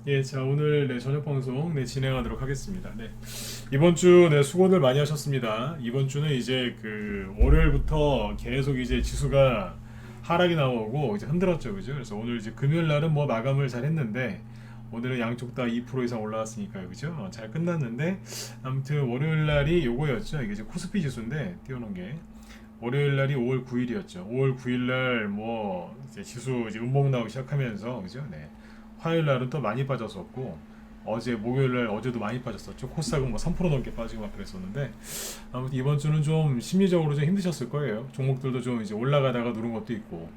예, 자 오늘 저녁 방송 진행하도록 하겠습니다. 이번 주 수고들 많이 하셨습니다. 이번 주는 이제 그 월요일부터 계속 이제 지수가 하락이 나오고 이제 흔들었죠, 그죠? 그래서 오늘 이제 금요일 날은 뭐 마감을 잘 했는데 오늘은 양쪽 다 2% 이상 올라왔으니까요, 그죠? 잘 끝났는데 아무튼 월요일 날이 요거였죠. 이게 이제 코스피 지수인데 띄워놓은 게 월요일 날이 5월 9일이었죠. 5월 9일 날뭐 이제 지수 이제 음봉 나오기 시작하면서 그죠? 화요일 날은 또 많이 빠졌었고 어제 목요일 날 어제도 많이 빠졌었죠. 코스닥은 뭐 3% 넘게 빠지고 막 그랬었는데 아무튼 이번 주는 좀 심리적으로 좀 힘드셨을 거예요. 종목들도 좀 이제 올라가다가 누른 것도 있고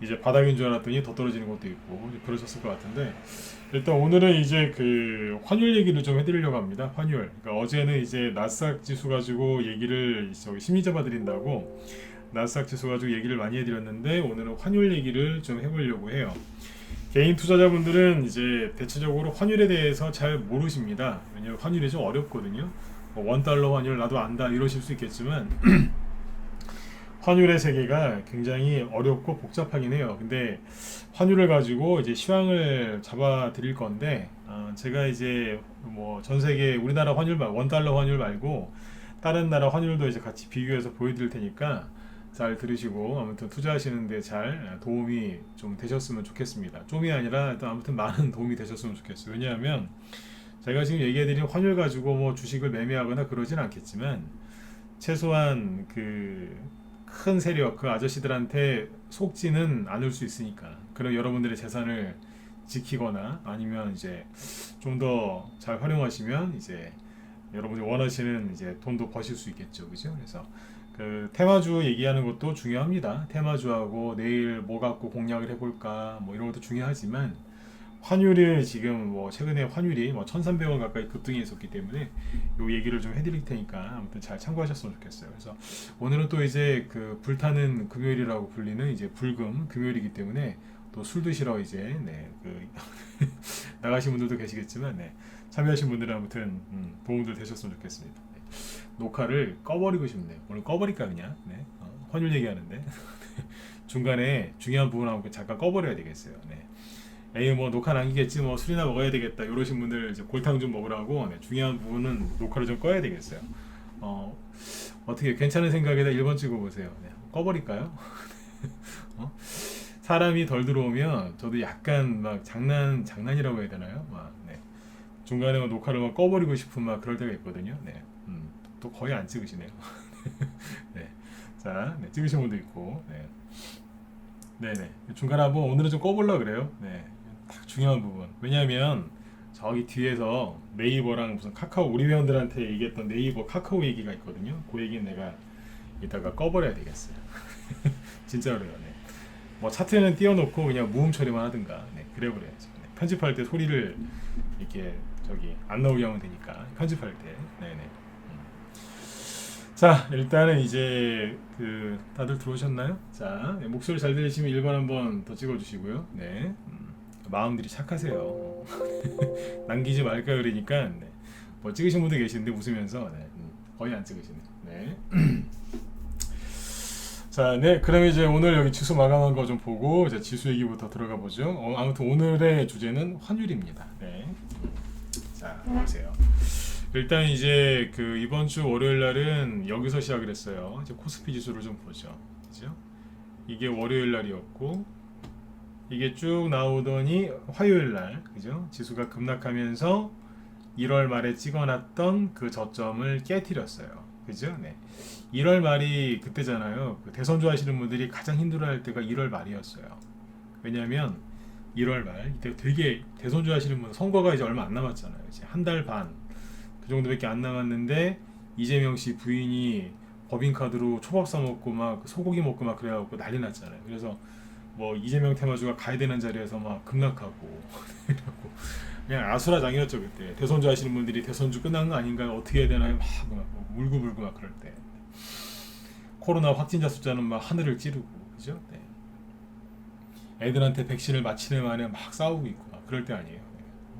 이제 바닥인 줄 알았더니 더 떨어지는 것도 있고 그러셨을 것 같은데 일단 오늘은 이제 그 환율 얘기를 좀 해드리려고 합니다. 환율. 그러니까 어제는 이제 나스닥 지수 가지고 얘기를 저기 심리 잡아 드린다고 나스닥 지수 가지고 얘기를 많이 해드렸는데 오늘은 환율 얘기를 좀 해보려고 해요. 개인 투자자분들은 이제 대체적으로 환율에 대해서 잘 모르십니다. 왜냐면 환율이 좀 어렵거든요. 뭐 원달러 환율 나도 안다 이러실 수 있겠지만 환율의 세계가 굉장히 어렵고 복잡하긴 해요. 근데 환율을 가지고 이제 시황을 잡아 드릴 건데 제가 이제 뭐 전 세계 우리나라 환율 원달러 환율 말고 다른 나라 환율도 이제 같이 비교해서 보여드릴 테니까 잘 들으시고 아무튼 투자하시는데 잘 도움이 좀 되셨으면 좋겠습니다. 좀이 아니라 또 아무튼 많은 도움이 되셨으면 좋겠어요. 왜냐하면 제가 지금 얘기해드린 환율 가지고 뭐 주식을 매매하거나 그러진 않겠지만 최소한 그 큰 세력 그 아저씨들한테 속지는 않을 수 있으니까 그럼 여러분들의 재산을 지키거나 아니면 이제 좀 더 잘 활용하시면 이제 여러분이 원하시는 이제 돈도 버실 수 있겠죠, 그죠? 그래서 그 테마주 얘기하는 것도 중요합니다. 테마주하고 내일 뭐 갖고 공략을 해볼까 뭐 이런 것도 중요하지만 환율이 지금 뭐 최근에 환율이 뭐 1,300원 가까이 급등해 있었기 때문에 요 얘기를 좀 해드릴 테니까 아무튼 잘 참고하셨으면 좋겠어요. 그래서 오늘은 또 이제 그 불타는 금요일이라고 불리는 이제 불금 금요일이기 때문에 또 술 드시러 이제 그 나가신 분들도 계시겠지만 참여하신 분들은 아무튼 도움들 되셨으면 좋겠습니다. 녹화를 꺼버리고 싶네요. 오늘 꺼버릴까 그냥 환율 얘기하는데 중간에 중요한 부분하고 잠깐 꺼버려야 되겠어요. 에이 뭐 녹화 남기겠지 뭐 술이나 먹어야 되겠다 이러신 분들 이제 골탕 좀 먹으라고 중요한 부분은 녹화를 좀 꺼야 되겠어요. 어떻게 괜찮은 생각에다 1번 찍어보세요. 꺼버릴까요? 사람이 덜 들어오면 저도 약간 막 장난이라고 해야 되나요? 중간에 녹화를 막 꺼버리고 싶은 막 그럴 때가 있거든요. 또 거의 안 찍으시네요. 자, 찍으신 분도 있고, 중간에 한번 오늘은 좀 꺼보려고 그래요. 딱 중요한 부분. 왜냐하면 저기 뒤에서 네이버랑 무슨 카카오 우리 회원들한테 얘기했던 네이버 카카오 얘기가 있거든요. 그 얘기는 내가 이따가 꺼버려야 되겠어요. 진짜로요. 뭐 차트에는 띄워놓고 그냥 무음 처리만 하든가 그래 버려야죠. 편집할 때 소리를 이렇게 저기 안 나오게 하면 되니까 편집할 때. 자 일단은 이제 그 다들 들어오셨나요? 자 목소리 잘 들리시면 1번 한번 더 찍어주시고요. 마음들이 착하세요. 남기지 말까 그러니까 뭐 찍으신 분들 계시는데 웃으면서 거의 안 찍으시네. 자, 그럼 이제 오늘 여기 지수 마감한 거 좀 보고 이제 지수 얘기부터 들어가 보죠. 아무튼 오늘의 주제는 환율입니다. 자, 보세요. 일단 이제 그 이번 주 월요일 날은 여기서 시작을 했어요. 이제 코스피 지수를 좀 보죠. 그죠? 이게 월요일 날이었고 이게 쭉 나오더니 화요일 날, 그죠? 지수가 급락하면서 1월 말에 찍어놨던 그 저점을 깨트렸어요. 그죠? 1월 말이 그때잖아요. 그 대선 좋아하시는 분들이 가장 힘들어할 때가 1월 말이었어요. 왜냐하면 1월 말 이때 되게 대선 좋아하시는 분들 선거가 이제 얼마 안 남았잖아요. 이제 한 달 반 그 정도밖에 안 남았는데 이재명 씨 부인이 법인카드로 초밥 사 먹고 막 소고기 먹고 막 그래갖고 난리 났잖아요. 그래서 뭐 이재명 테마주가 가야 되는 자리에서 막 급락하고 그냥 아수라장이었죠 그때. 대선 좋아하시는 분들이 대선주 끝난 거 아닌가요? 어떻게 해야 되나요? 막 울고불고 막 그럴 때. 코로나 확진자 숫자는 막 하늘을 찌르고 그죠? 애들한테 백신을 맞히는 만에 막 싸우고 있고 막 그럴 때 아니에요.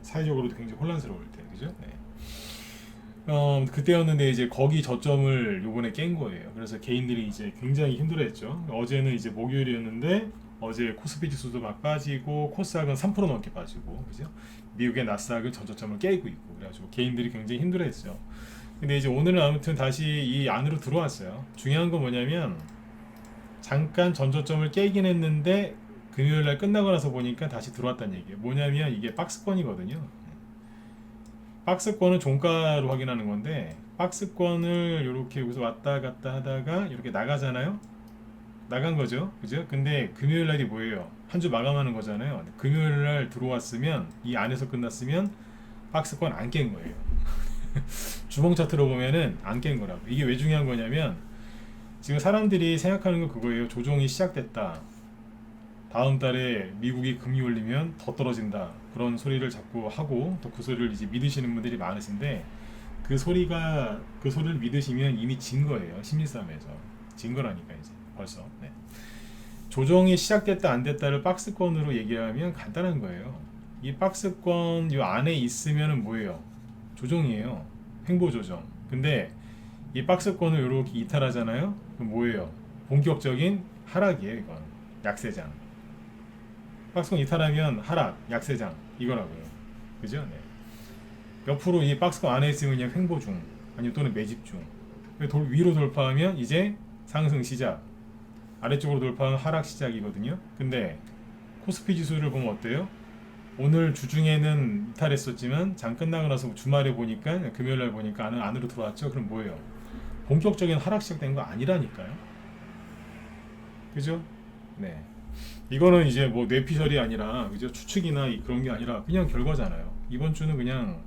사회적으로도 굉장히 혼란스러울 때 그죠? 그때였는데 이제 거기 저점을 요번에 깬 거예요. 그래서 개인들이 이제 굉장히 힘들어했죠. 어제는 이제 목요일이었는데 어제 코스피 지수도 막 빠지고 코스닥은 3% 넘게 빠지고 그죠? 미국의 나스닥은 전저점을 깨고 있고 그래가지고 개인들이 굉장히 힘들어했어요. 근데 이제 오늘은 아무튼 다시 이 안으로 들어왔어요. 중요한 건 뭐냐면 잠깐 전저점을 깨긴 했는데 금요일 날 끝나고 나서 보니까 다시 들어왔다는 얘기예요. 뭐냐면 이게 박스권이거든요. 박스권은 종가로 확인하는 건데 박스권을 이렇게 여기서 왔다 갔다 하다가 이렇게 나가잖아요. 나간 거죠. 그죠? 근데 금요일 날이 뭐예요? 한 주 마감하는 거잖아요. 금요일 날 들어왔으면 이 안에서 끝났으면 박스권 안 깬 거예요. 주봉 차트로 보면은 안 깬 거라고. 이게 왜 중요한 거냐면 지금 사람들이 생각하는 건 그거예요. 조정이 시작됐다. 다음 달에 미국이 금리 올리면 더 떨어진다. 그런 소리를 자꾸 하고 또 그 소리를 이제 믿으시는 분들이 많으신데 그 소리를 믿으시면 이미 진 거예요. 심리싸움에서. 진 거라니까 이제 벌써. 네. 조정이 시작됐다 안 됐다를 박스권으로 얘기하면 간단한 거예요. 이 박스권 요 안에 있으면은 뭐예요? 조정이에요. 횡보 조정. 근데 이 박스권을 이렇게 이탈하잖아요. 그럼 뭐예요? 본격적인 하락이에요. 이건 약세장. 박스권 이탈하면 하락, 약세장 이거라고요. 그죠? 네. 옆으로 이 박스권 안에 있으면 그냥 횡보 중, 아니면 또는 매집 중. 위로 돌파하면 이제 상승 시작. 아래쪽으로 돌파하면 하락 시작이거든요. 근데 코스피 지수를 보면 어때요? 오늘 주중에는 이탈했었지만 장 끝나고 나서 주말에 보니까 금요일 날 보니까 안으로 들어왔죠. 그럼 뭐예요? 본격적인 하락 시작된 거 아니라니까요. 그죠? 네. 이거는 이제 뭐 뇌피셜이 아니라 그죠? 추측이나 그런 게 아니라 그냥 결과잖아요. 이번 주는 그냥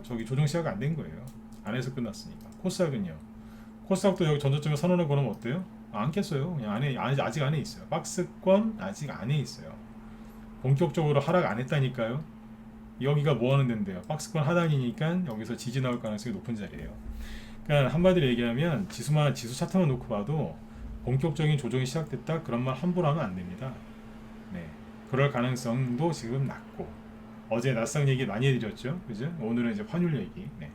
저기 조정 시작 안 된 거예요. 안에서 끝났으니까. 코스닥은요. 코스닥도 여기 전저점에 선언을 걸으면 어때요? 안 깼어요. 그냥 아직 안에 있어요. 박스권 아직 안에 있어요. 본격적으로 하락 안 했다니까요. 여기가 뭐 하는 데인데요? 박스권 하단이니까 여기서 지지 나올 가능성이 높은 자리예요. 그러니까 한마디로 얘기하면 지수 차트만 놓고 봐도 본격적인 조정이 시작됐다 그런 말 함부로 하면 안 됩니다. 네, 그럴 가능성도 지금 낮고 어제 나스닥 얘기 많이 해드렸죠, 그죠? 오늘은 이제 환율 얘기. 네.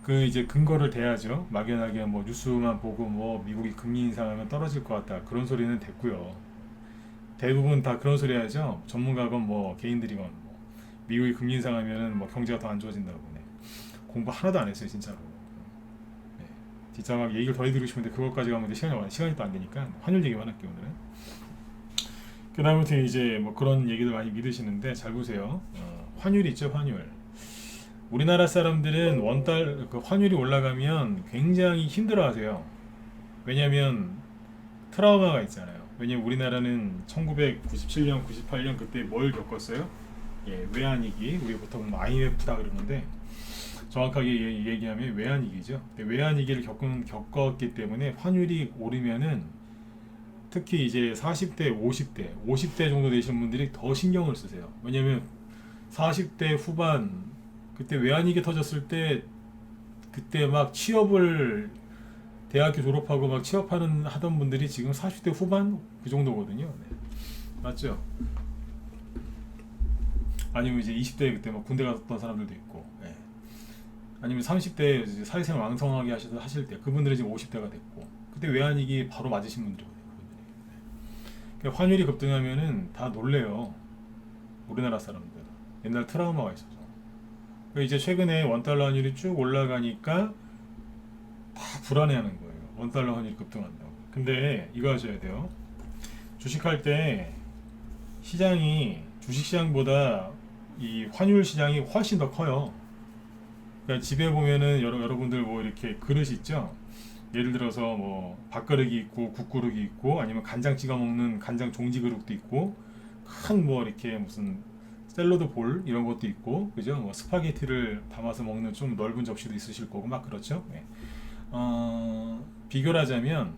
그 이제 근거를 대야죠. 막연하게 뭐 뉴스만 보고 뭐 미국이 금리 인상하면 떨어질 것 같다 그런 소리는 됐고요. 대부분 다 그런 소리 하죠. 전문가건 뭐 개인들이건 뭐 미국이 금리 인상하면은 뭐 경제가 더 안 좋아진다고. 네. 공부 하나도 안 했어요, 진짜로. 네. 진짜 막 얘기를 더 해드리고 싶은데 그것까지 가면 시간이 또 안 되니까 환율 얘기만 할게요 오늘은. 그 다음부터 이제 뭐 그런 얘기들 많이 믿으시는데 잘 보세요. 환율 있죠, 환율. 우리나라 사람들은 원달 그 환율이 올라가면 굉장히 힘들어하세요. 왜냐하면 트라우마가 있잖아요. 왜냐면 우리나라는 1997년, 98년 그때 뭘 겪었어요? 예, 외환위기. 우리 보통 IMF다 그러는데 정확하게 얘기하면 외환위기죠. 외환위기를 겪었기 때문에 환율이 오르면은 특히 이제 40대, 50대 정도 되신 분들이 더 신경을 쓰세요. 왜냐면 40대 후반 그때 외환위기 터졌을 때 그때 막 취업을 대학교 졸업하고 막 하던 분들이 지금 40대 후반 그 정도거든요. 네. 맞죠? 아니면 이제 20대 그때 막 군대 갔던 사람들도 있고, 네. 아니면 30대 이제 사회생활 왕성하게 하실 때 그분들이 지금 50대가 됐고, 그때 외환위기 바로 맞으신 분들이거든요. 네. 환율이 급등하면은 다 놀래요. 우리나라 사람들. 옛날 트라우마가 있어서. 이제 최근에 원달러 환율이 쭉 올라가니까 다 불안해하는 거예요. 원달러 환율이 급등한다고. 근데 이거 하셔야 돼요. 주식할 때 주식시장보다 이 환율 시장이 훨씬 더 커요. 그러니까 집에 보면은 여러분들 뭐 이렇게 그릇이 있죠. 예를 들어서 뭐 밥그릇이 있고 국그릇이 있고 아니면 간장 찍어 먹는 간장 종지 그릇도 있고 큰 뭐 이렇게 무슨 샐러드 볼 이런 것도 있고 그죠? 뭐 스파게티를 담아서 먹는 좀 넓은 접시도 있으실 거고 막 그렇죠. 네. 비교를 하자면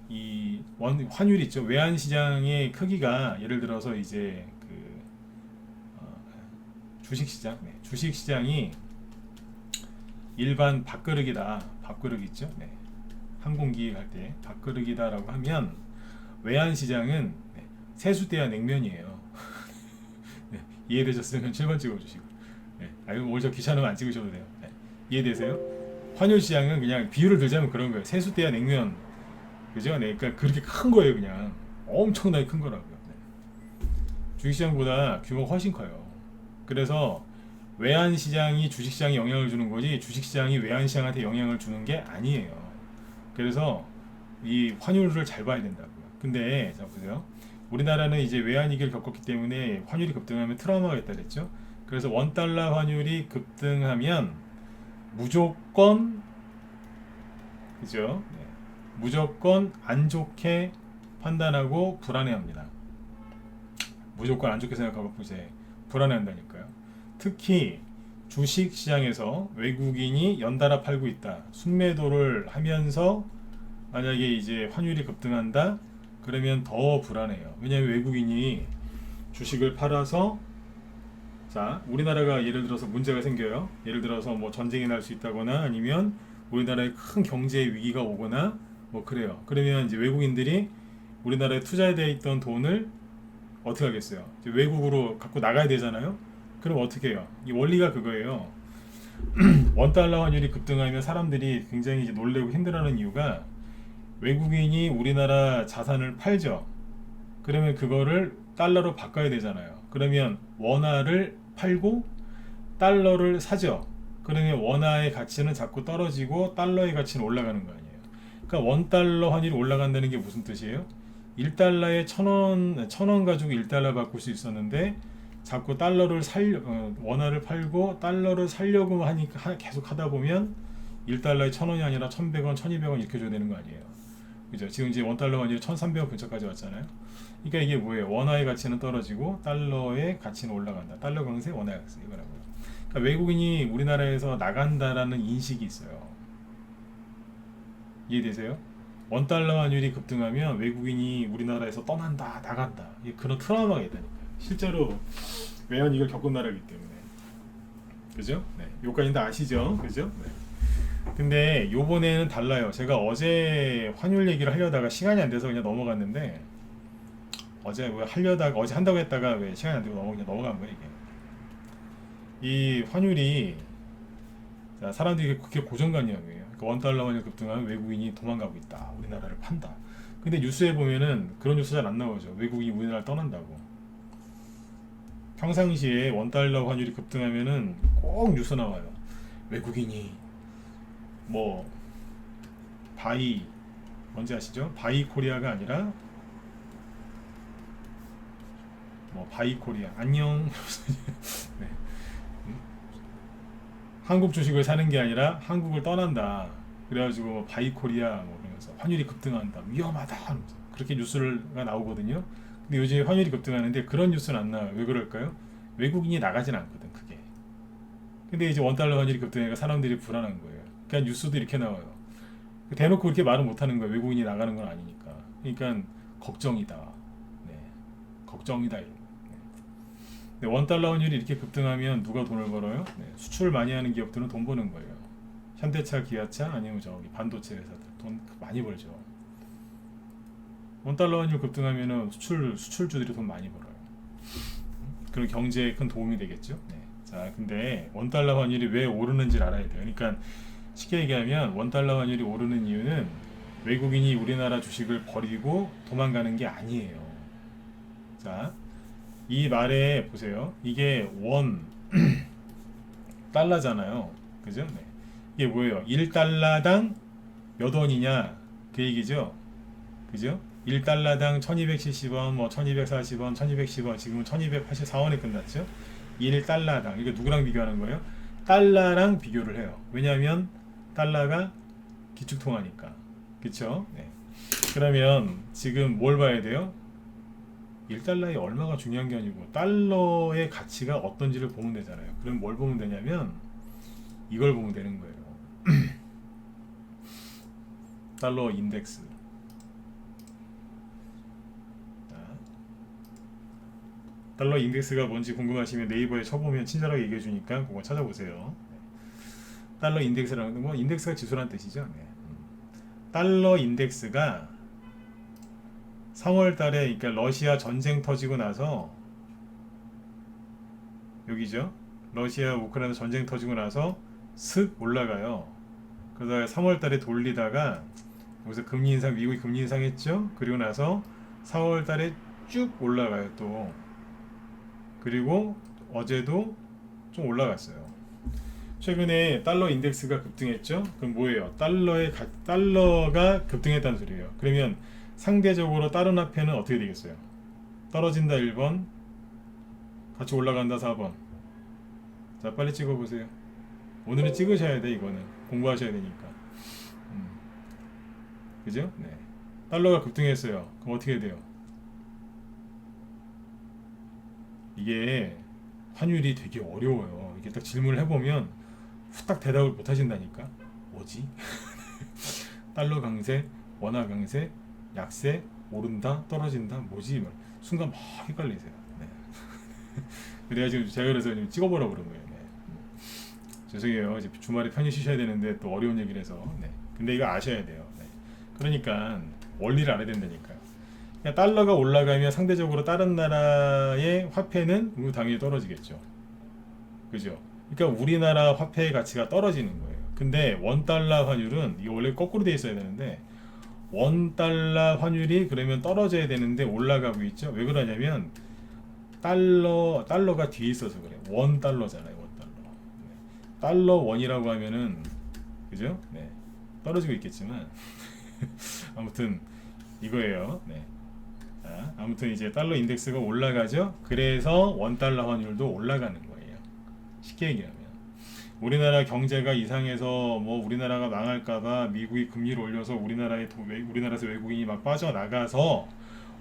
이 환율 있죠. 외환 시장의 크기가 예를 들어서 이제 주식 시장, 네. 주식 시장이 일반 밥그릇 있죠. 네. 항공기 갈 때 밥그릇이다라고 하면 외환 시장은 네. 세수대야 냉면이에요. 네. 이해되셨으면 7번 찍어주시고. 네. 오히려 귀찮으면 안 찍으셔도 돼요. 네. 이해되세요? 환율 시장은 그냥 비유를 들자면 그런 거예요. 세수대야 냉면, 그죠? 네. 그러니까 그렇게 큰 거예요, 그냥. 엄청나게 큰 거라고요. 네. 주식시장보다 규모가 훨씬 커요. 그래서 외환시장이 주식시장에 영향을 주는 거지 주식시장이 외환시장한테 영향을 주는 게 아니에요. 그래서 이 환율을 잘 봐야 된다고요. 근데 자 보세요. 우리나라는 이제 외환위기를 겪었기 때문에 환율이 급등하면 트라우마가 있다 그랬죠. 그래서 원달러 환율이 급등하면 무조건 그죠? 네. 무조건 안 좋게 판단하고 불안해합니다. 무조건 안 좋게 생각하고 이제 불안해한다니까요. 특히 주식 시장에서 외국인이 연달아 팔고 있다. 순매도를 하면서 만약에 이제 환율이 급등한다. 그러면 더 불안해요. 왜냐하면 외국인이 주식을 팔아서 자 우리나라가 예를 들어서 문제가 생겨요. 예를 들어서 뭐 전쟁이 날 수 있다거나 아니면 우리나라에 큰 경제 위기가 오거나 뭐 그래요. 그러면 이제 외국인들이 우리나라에 투자되어 있던 돈을 어떻게 하겠어요? 이제 외국으로 갖고 나가야 되잖아요. 그럼 어떻게 해요? 이 원리가 그거예요. 원달러 환율이 급등하면 사람들이 굉장히 이제 놀래고 힘들어하는 이유가 외국인이 우리나라 자산을 팔죠. 그러면 그거를 달러로 바꿔야 되잖아요. 그러면 원화를 팔고 달러를 사죠. 그러면 원화의 가치는 자꾸 떨어지고 달러의 가치는 올라가는 거 아니에요. 그러니까 원달러 환율이 올라간다는 게 무슨 뜻이에요? 1달러에 1,000원 가지고 1달러 바꿀 수 있었는데 자꾸 달러를 원화를 팔고 달러를 살려고 하니까 계속 하다 보면 1달러에 1,000원이 아니라 1,100원, 1,200원 이렇게 줘야 되는 거 아니에요. 그죠? 지금 이제 원달러 환율이 1,300원 근처까지 왔잖아요. 그러니까 이게 뭐예요? 원화의 가치는 떨어지고 달러의 가치는 올라간다. 달러 강세, 원화의 강세 이거라고요. 그러니까 외국인이 우리나라에서 나간다라는 인식이 있어요. 이해되세요? 원달러 환율이 급등하면 외국인이 우리나라에서 떠난다, 나간다. 그런 트라우마가 있다니까요. 실제로 외환위기를 겪은 나라이기 때문에. 그죠? 네. 요까지는 다 아시죠? 그죠? 네. 근데 요번에는 달라요. 제가 어제 환율 얘기를 하려다가 시간이 안 돼서 그냥 넘어갔는데 어제 어제 한다고 했다가 왜 시간이 안 되고 넘어간 거예요, 이게. 이 환율이 자, 사람들이 그렇게 고정관념이에요. 그러니까 원달러 환율 급등하면 외국인이 도망가고 있다. 우리나라를 판다. 근데 뉴스에 보면은 그런 뉴스 잘 안 나오죠. 외국인이 우리나라를 떠난다고. 평상시에 원달러 환율이 급등하면은 꼭 뉴스 나와요. 외국인이 뭐 바이 뭔지 아시죠? 바이 코리아가 아니라 뭐 바이 코리아 안녕. 네. 한국 주식을 사는 게 아니라 한국을 떠난다. 그래가지고 뭐 바이 코리아 뭐 그러면서 환율이 급등한다. 위험하다. 하면서 그렇게 뉴스가 나오거든요. 근데 요즘 환율이 급등하는데 그런 뉴스는 안 나와요. 왜 그럴까요? 외국인이 나가진 않거든, 그게. 근데 이제 원달러 환율이 급등하니까 사람들이 불안한 거예요. 그러니까 뉴스도 이렇게 나와요. 대놓고 그렇게 말을 못 하는 거예요. 외국인이 나가는 건 아니니까. 그러니까 걱정이다. 네. 걱정이다. 네. 원달러 환율이 이렇게 급등하면 누가 돈을 벌어요? 네. 수출 많이 하는 기업들은 돈 버는 거예요. 현대차, 기아차, 아니면 저기 반도체 회사들 돈 많이 벌죠. 원달러 환율 급등하면은 수출주들이 돈 많이 벌어요. 그런 경제에 큰 도움이 되겠죠. 네. 자, 근데 원달러 환율이 왜 오르는지 알아야 돼요. 그러니까 쉽게 얘기하면 원달러 환율이 오르는 이유는 외국인이 우리나라 주식을 버리고 도망가는 게 아니에요. 자, 이 말에 보세요. 이게 원 달러잖아요. 그죠? 네. 이게 뭐예요? 1달러당 몇 원이냐? 그 얘기죠. 그죠? 1달러당 1270원, 뭐 1240원, 1210원, 지금은 1284원에 끝났죠. 1달러당. 이거 누구랑 비교하는 거예요? 달러랑 비교를 해요. 왜냐하면 달러가 기축통화니까. 그쵸? 네. 그러면 지금 뭘 봐야 돼요? 1달러에 얼마가 중요한 게 아니고 달러의 가치가 어떤지를 보면 되잖아요. 그럼 뭘 보면 되냐면 이걸 보면 되는 거예요. 달러 인덱스. 달러 인덱스가 뭔지 궁금하시면 네이버에 쳐보면 친절하게 얘기해 주니까 그거 찾아보세요. 달러 인덱스라는 건 인덱스가 지수라는 뜻이죠. 네. 달러 인덱스가 3월 달에 그러니까 러시아 전쟁 터지고 나서 여기죠. 러시아 우크라이나 전쟁 터지고 나서 슥 올라가요. 그러다가 3월 달에 돌리다가 여기서 금리 인상 미국이 금리 인상했죠. 그리고 나서 4월 달에 쭉 올라가요 또. 그리고 어제도 좀 올라갔어요. 최근에 달러 인덱스가 급등했죠. 그럼 뭐예요? 달러가 급등했다는 소리예요. 그러면 상대적으로 다른 화폐는 어떻게 되겠어요? 떨어진다 1번, 같이 올라간다 4번. 자, 빨리 찍어보세요. 오늘은 찍으셔야 돼. 이거는 공부하셔야 되니까. 그죠? 네. 달러가 급등했어요. 그럼 어떻게 돼요? 이게 환율이 되게 어려워요. 이게 딱 질문을 해보면 후딱 대답을 못 하신다니까. 뭐지? 달러 강세, 원화 강세, 약세, 오른다, 떨어진다, 뭐지? 막 순간 막 헷갈리세요. 네. 그래야 지금 제가 그래서 지금 찍어보라고 그런 거예요. 네. 죄송해요. 이제 주말에 편히 쉬셔야 되는데 또 어려운 얘기를 해서. 네. 근데 이거 아셔야 돼요. 네. 그러니까 원리를 알아야 된다니까요. 그러니까 달러가 올라가면 상대적으로 다른 나라의 화폐는 당연히 떨어지겠죠. 그죠? 그러니까 우리나라 화폐의 가치가 떨어지는 거예요. 근데 원 달러 환율은 이게 원래 거꾸로 돼 있어야 되는데 원 달러 환율이 그러면 떨어져야 되는데 올라가고 있죠. 왜 그러냐면 달러가 뒤에 있어서 그래요. 원 달러잖아요. 원 달러. 네. 달러 원이라고 하면은 그죠? 네. 떨어지고 있겠지만 아무튼 이거예요. 네. 자, 아무튼 이제 달러 인덱스가 올라가죠. 그래서 원 달러 환율도 올라가는 거예요. 쉽게 얘기하면 우리나라 경제가 이상해서 뭐 우리나라가 망할까봐 미국이 금리를 올려서 우리나라에서 외국인이 막 빠져나가서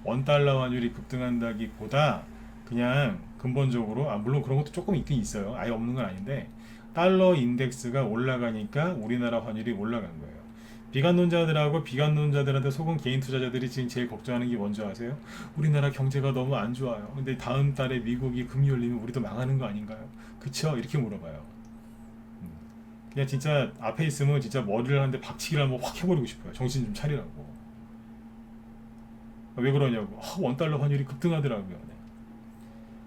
원 달러 환율이 급등한다기보다 그냥 근본적으로 물론 그런 것도 조금 있긴 있어요. 아예 없는 건 아닌데 달러 인덱스가 올라가니까 우리나라 환율이 올라간 거예요. 비관론자들한테 속은 개인 투자자들이 지금 제일 걱정하는 게 뭔지 아세요? 우리나라 경제가 너무 안 좋아요. 근데 다음 달에 미국이 금리 올리면 우리도 망하는 거 아닌가요? 그쵸? 이렇게 물어봐요. 그냥 진짜 앞에 있으면 진짜 머리를 한 대 박치기를 한번 확 해버리고 싶어요. 정신 좀 차리라고. 왜 그러냐고. 원달러 환율이 급등하더라고요. 네.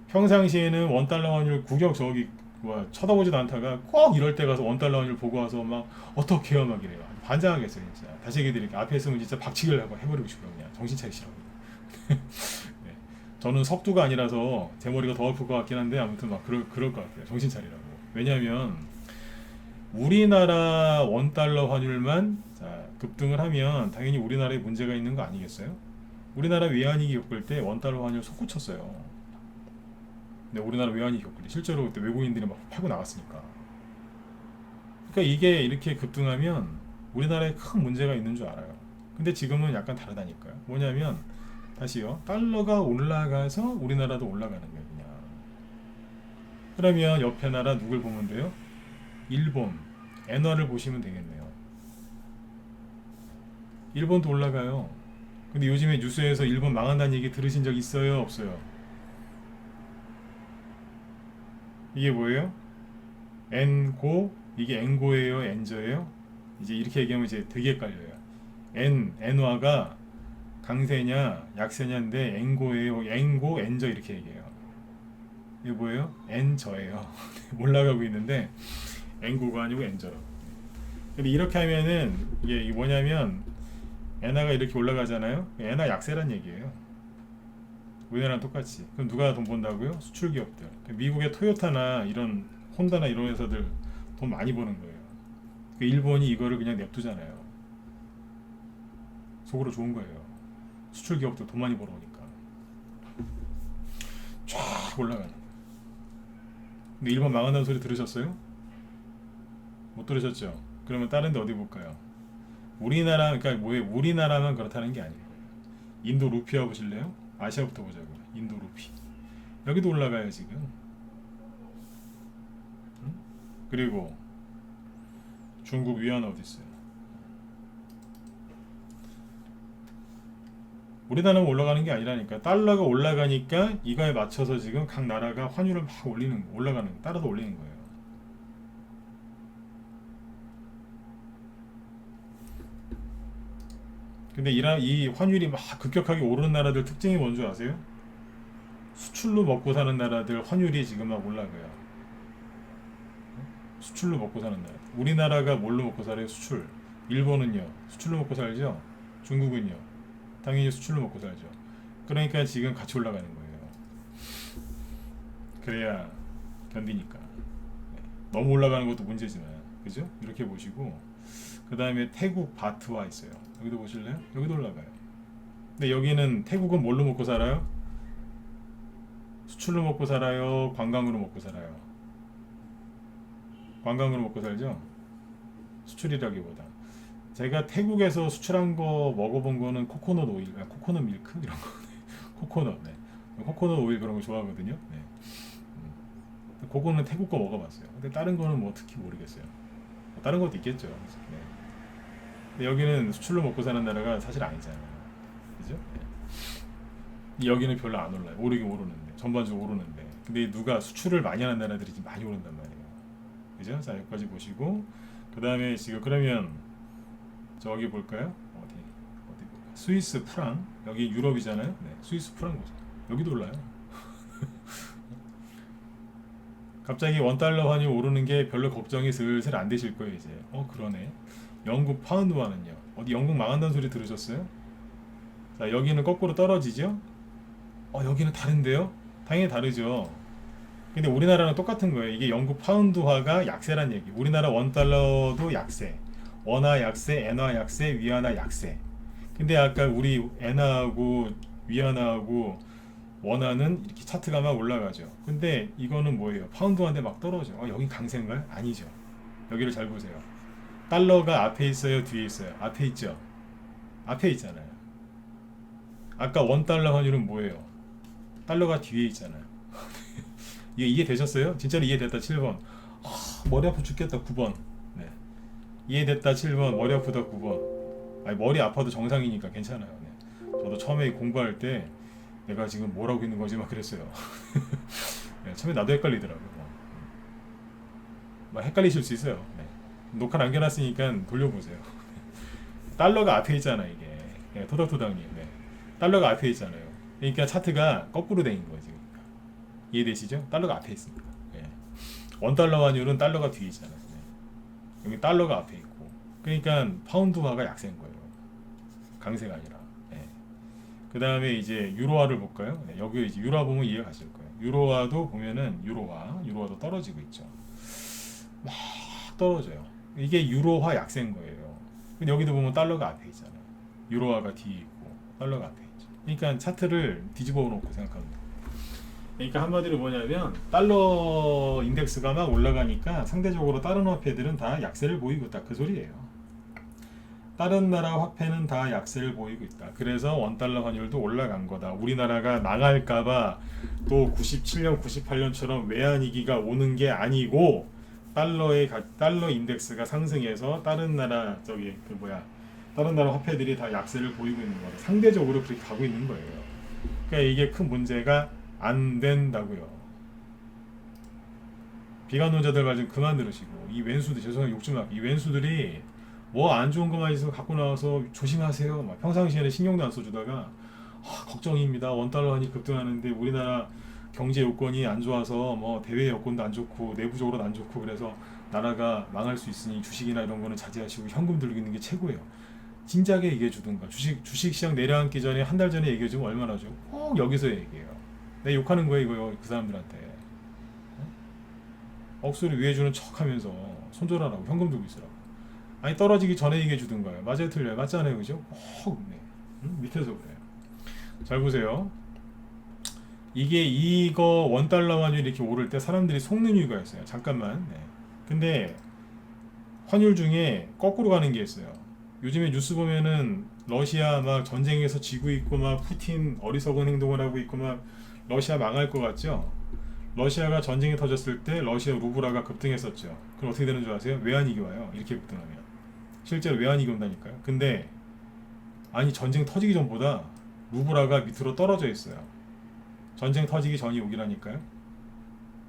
평상시에는 원달러 환율 구경 쳐다보지도 않다가 꼭 이럴 때 가서 원달러 환율 보고 와서 막 어떻게 해요 막 이래요. 반장하겠어요 진짜. 다시 얘기 드릴게요. 앞에 있으면 진짜 박치기를 하고 해버리고 싶어요. 그냥 정신 차리시라고. 네. 저는 석두가 아니라서 제 머리가 더 아플 것 같긴 한데 아무튼 막 그럴 것 같아요. 정신 차리라고. 왜냐하면 우리나라 원달러 환율만 급등을 하면 당연히 우리나라에 문제가 있는 거 아니겠어요? 우리나라 외환위기 겪을 때 원달러 환율 솟구쳤어요. 근데 우리나라 외환위기 겪을 때 실제로 그때 외국인들이 막 팔고 나갔으니까. 그러니까 이게 이렇게 급등하면 우리나라에 큰 문제가 있는 줄 알아요. 근데 지금은 약간 다르다니까요. 뭐냐면 다시요. 달러가 올라가서 우리나라도 올라가는 거예요. 그냥. 그러면 옆에 나라 누굴 보면 돼요? 일본, 엔화를 보시면 되겠네요. 일본도 올라가요. 근데 요즘에 뉴스에서 일본 망한다는 얘기 들으신 적 있어요? 없어요? 이게 뭐예요? 엔고, 이게 엔고예요? 엔저예요? 이제 이렇게 얘기하면 이제 되게 헷갈려요. 엔화가 강세냐 약세냐인데 엔고예요. 엔고, 엔저 이렇게 얘기해요. 이게 뭐예요? 엔저예요. 올라가고 있는데 엔고가 아니고 엔저라고. 근데 이렇게 하면은 이게 뭐냐면 엔화가 이렇게 올라가잖아요. 엔화 약세란 얘기예요. 우리나라랑 똑같이. 그럼 누가 돈 번다고요? 수출 기업들. 미국의 토요타나 이런 혼다나 이런 회사들 돈 많이 버는 거예요. 일본이 이거를 그냥 냅두잖아요. 속으로 좋은 거예요. 수출 기업들 돈 많이 벌어오니까 쫙 올라가는. 근데 일본 망한다는 소리 들으셨어요? 못 들으셨죠? 그러면 다른 데 어디 볼까요? 그러니까 뭐예요? 우리나라만 그렇다는 게 아니에요. 인도 루피아 보실래요? 아시아부터 보자고요. 인도 루피. 여기도 올라가요 지금. 응? 그리고 중국 위안화 어디 있어요? 우리나라만 올라가는 게 아니라니까. 달러가 올라가니까 이거에 맞춰서 지금 각 나라가 환율을 막 따라서 올리는 거예요. 근데 이 환율이 막 급격하게 오르는 나라들 특징이 뭔지 아세요? 수출로 먹고 사는 나라들 환율이 지금 막 올라가요. 수출로 먹고 사는 나라. 우리나라가 뭘로 먹고 살아요? 수출. 일본은요? 수출로 먹고 살죠? 중국은요? 당연히 수출로 먹고 살죠. 그러니까 지금 같이 올라가는 거예요. 그래야 견디니까. 네. 너무 올라가는 것도 문제지만, 그죠? 이렇게 보시고, 그 다음에 태국 바트와 있어요. 여기도 보실래요? 여기도 올라가요. 근데 여기는 태국은 뭘로 먹고 살아요? 수출로 먹고 살아요? 관광으로 먹고 살아요? 관광으로 먹고 살죠? 수출이라기보다. 제가 태국에서 수출한 거 먹어본 거는 코코넛 오일, 코코넛 밀크 이런 거, 코코넛, 네. 코코넛 오일 그런 거 좋아하거든요. 네. 그거는 태국 거 먹어봤어요. 근데 다른 거는 뭐 특히 모르겠어요. 다른 것도 있겠죠. 네. 근데 여기는 수출로 먹고 사는 나라가 사실 아니잖아요. 그죠? 네. 여기는 별로 안 올라요. 오르긴 오르는데, 전반적으로 오르는데. 근데 누가 수출을 많이 하는 나라들이 지금 많이 오른단 말이에요. 그죠? 자, 여기까지 보시고, 그 다음에 지금 그러면 저기 볼까요? 어디 볼까요? 스위스 프랑, 여기 유럽이잖아요. 네, 스위스 프랑 보세요. 여기도 올라요. 갑자기 원달러 환율 오르는 게 별로 걱정이 슬슬 안 되실 거예요 이제. 그러네. 영국 파운드화는요. 어디 영국 망한다는 소리 들으셨어요? 자, 여기는 거꾸로 떨어지죠? 여기는 다른데요? 당연히 다르죠. 근데 우리나라랑 똑같은 거예요. 이게 영국 파운드화가 약세란 얘기. 우리나라 원달러도 약세. 원화 약세, 엔화 약세, 위안화 약세. 근데 아까 우리 엔화하고 위안화하고 원화는 이렇게 차트가 막 올라가죠. 근데 이거는 뭐예요? 파운드화인데 막 떨어져. 여긴 강세인가요? 아니죠. 여기를 잘 보세요. 달러가 앞에 있어요? 뒤에 있어요? 앞에 있죠. 앞에 있잖아요. 아까 원달러 환율은 뭐예요? 달러가 뒤에 있잖아요. 이게 이해되셨어요? 진짜로 이해됐다 7번. 머리 아파 죽겠다 9번. 네. 이해됐다 7번. 머리 아프다 9번. 아니, 머리 아파도 정상이니까 괜찮아요. 네. 저도 처음에 공부할 때 내가 지금 뭘 하고 있는 거지 막 그랬어요. 네, 처음에 나도 헷갈리더라고요. 막 헷갈리실 수 있어요. 네. 녹화 남겨놨으니까 돌려보세요. 달러가 앞에 있잖아 이게. 네, 토닥토닥님. 네. 달러가 앞에 있잖아요. 그러니까 차트가 거꾸로 된 거예요 지금. 이해되시죠? 달러가 앞에 있습니다. 네. 원달러 환율은 달러가 뒤에 있잖아요. 네. 여기 달러가 앞에 있고. 그러니까 파운드화가 약세인 거예요. 강세가 아니라. 그 다음에 이제 유로화를 볼까요? 네, 여기 이제 유로화 보면 이해가 가실 거예요. 유로화도 보면은 유로화도 떨어지고 있죠. 막 떨어져요. 이게 유로화 약세인 거예요. 근데 여기도 보면 달러가 앞에 있잖아요. 유로화가 뒤에 있고 달러가 앞에 있죠. 그러니까 차트를 뒤집어 놓고 생각합니다. 그러니까 한마디로 뭐냐면 달러 인덱스가 막 올라가니까 상대적으로 다른 화폐들은 다 약세를 보이고 딱 그 소리예요. 다른 나라 화폐는 다 약세를 보이고 있다. 그래서 원달러 환율도 올라간 거다. 우리나라가 망할까봐 또 97년, 98년처럼 외환위기가 오는 게 아니고 달러 인덱스가 상승해서 다른 나라 다른 나라 화폐들이 다 약세를 보이고 있는 거다. 상대적으로 그렇게 가고 있는 거예요. 그러니까 이게 큰 문제가 안 된다고요. 비관론자들 말 좀 그만 들으시고 이 왼수들 죄송해요 욕 좀 할게요. 이 왼수들이 뭐 안 좋은 것만 있어 갖고 나와서 조심하세요. 막 평상시에는 신경도 안 써주다가 걱정입니다. 원달러 환이 급등하는데 우리나라 경제 요건이 안 좋아서 뭐 대외 여건도 안 좋고 내부적으로도 안 좋고 그래서 나라가 망할 수 있으니 주식이나 이런 거는 자제하시고 현금 들고 있는 게 최고예요. 진작에 얘기해 주든가. 주식시장 내려앉기 전에 한 달 전에 얘기해 주면 얼마나 좋죠. 꼭 여기서 얘기해요. 내 욕하는 거예요 이거요 그 사람들한테. 억소리 위해 주는 척하면서 손절하라고 현금 들고 있으라고. 아니 떨어지기 전에 얘기해 주든가요. 맞아요 틀려요? 맞잖아요 그죠? 네. 밑에서 그래요. 잘 보세요. 이거 원달러 환율이 이렇게 오를 때 사람들이 속는 이유가 있어요. 잠깐만. 네. 근데 환율 중에 거꾸로 가는 게 있어요. 요즘에 뉴스 보면은 러시아 막 전쟁에서 지고 있고 막 푸틴 어리석은 행동을 하고 있고 막 러시아 망할 것 같죠? 러시아가 전쟁이 터졌을 때 러시아 루블화가 급등했었죠. 그럼 어떻게 되는 줄 아세요? 외환위기 와요. 이렇게 급등하면. 실제로 외환위기 온다니까요. 근데 아니 전쟁 터지기 전보다 루블화가 밑으로 떨어져 있어요. 전쟁 터지기 전이 오기라니까요.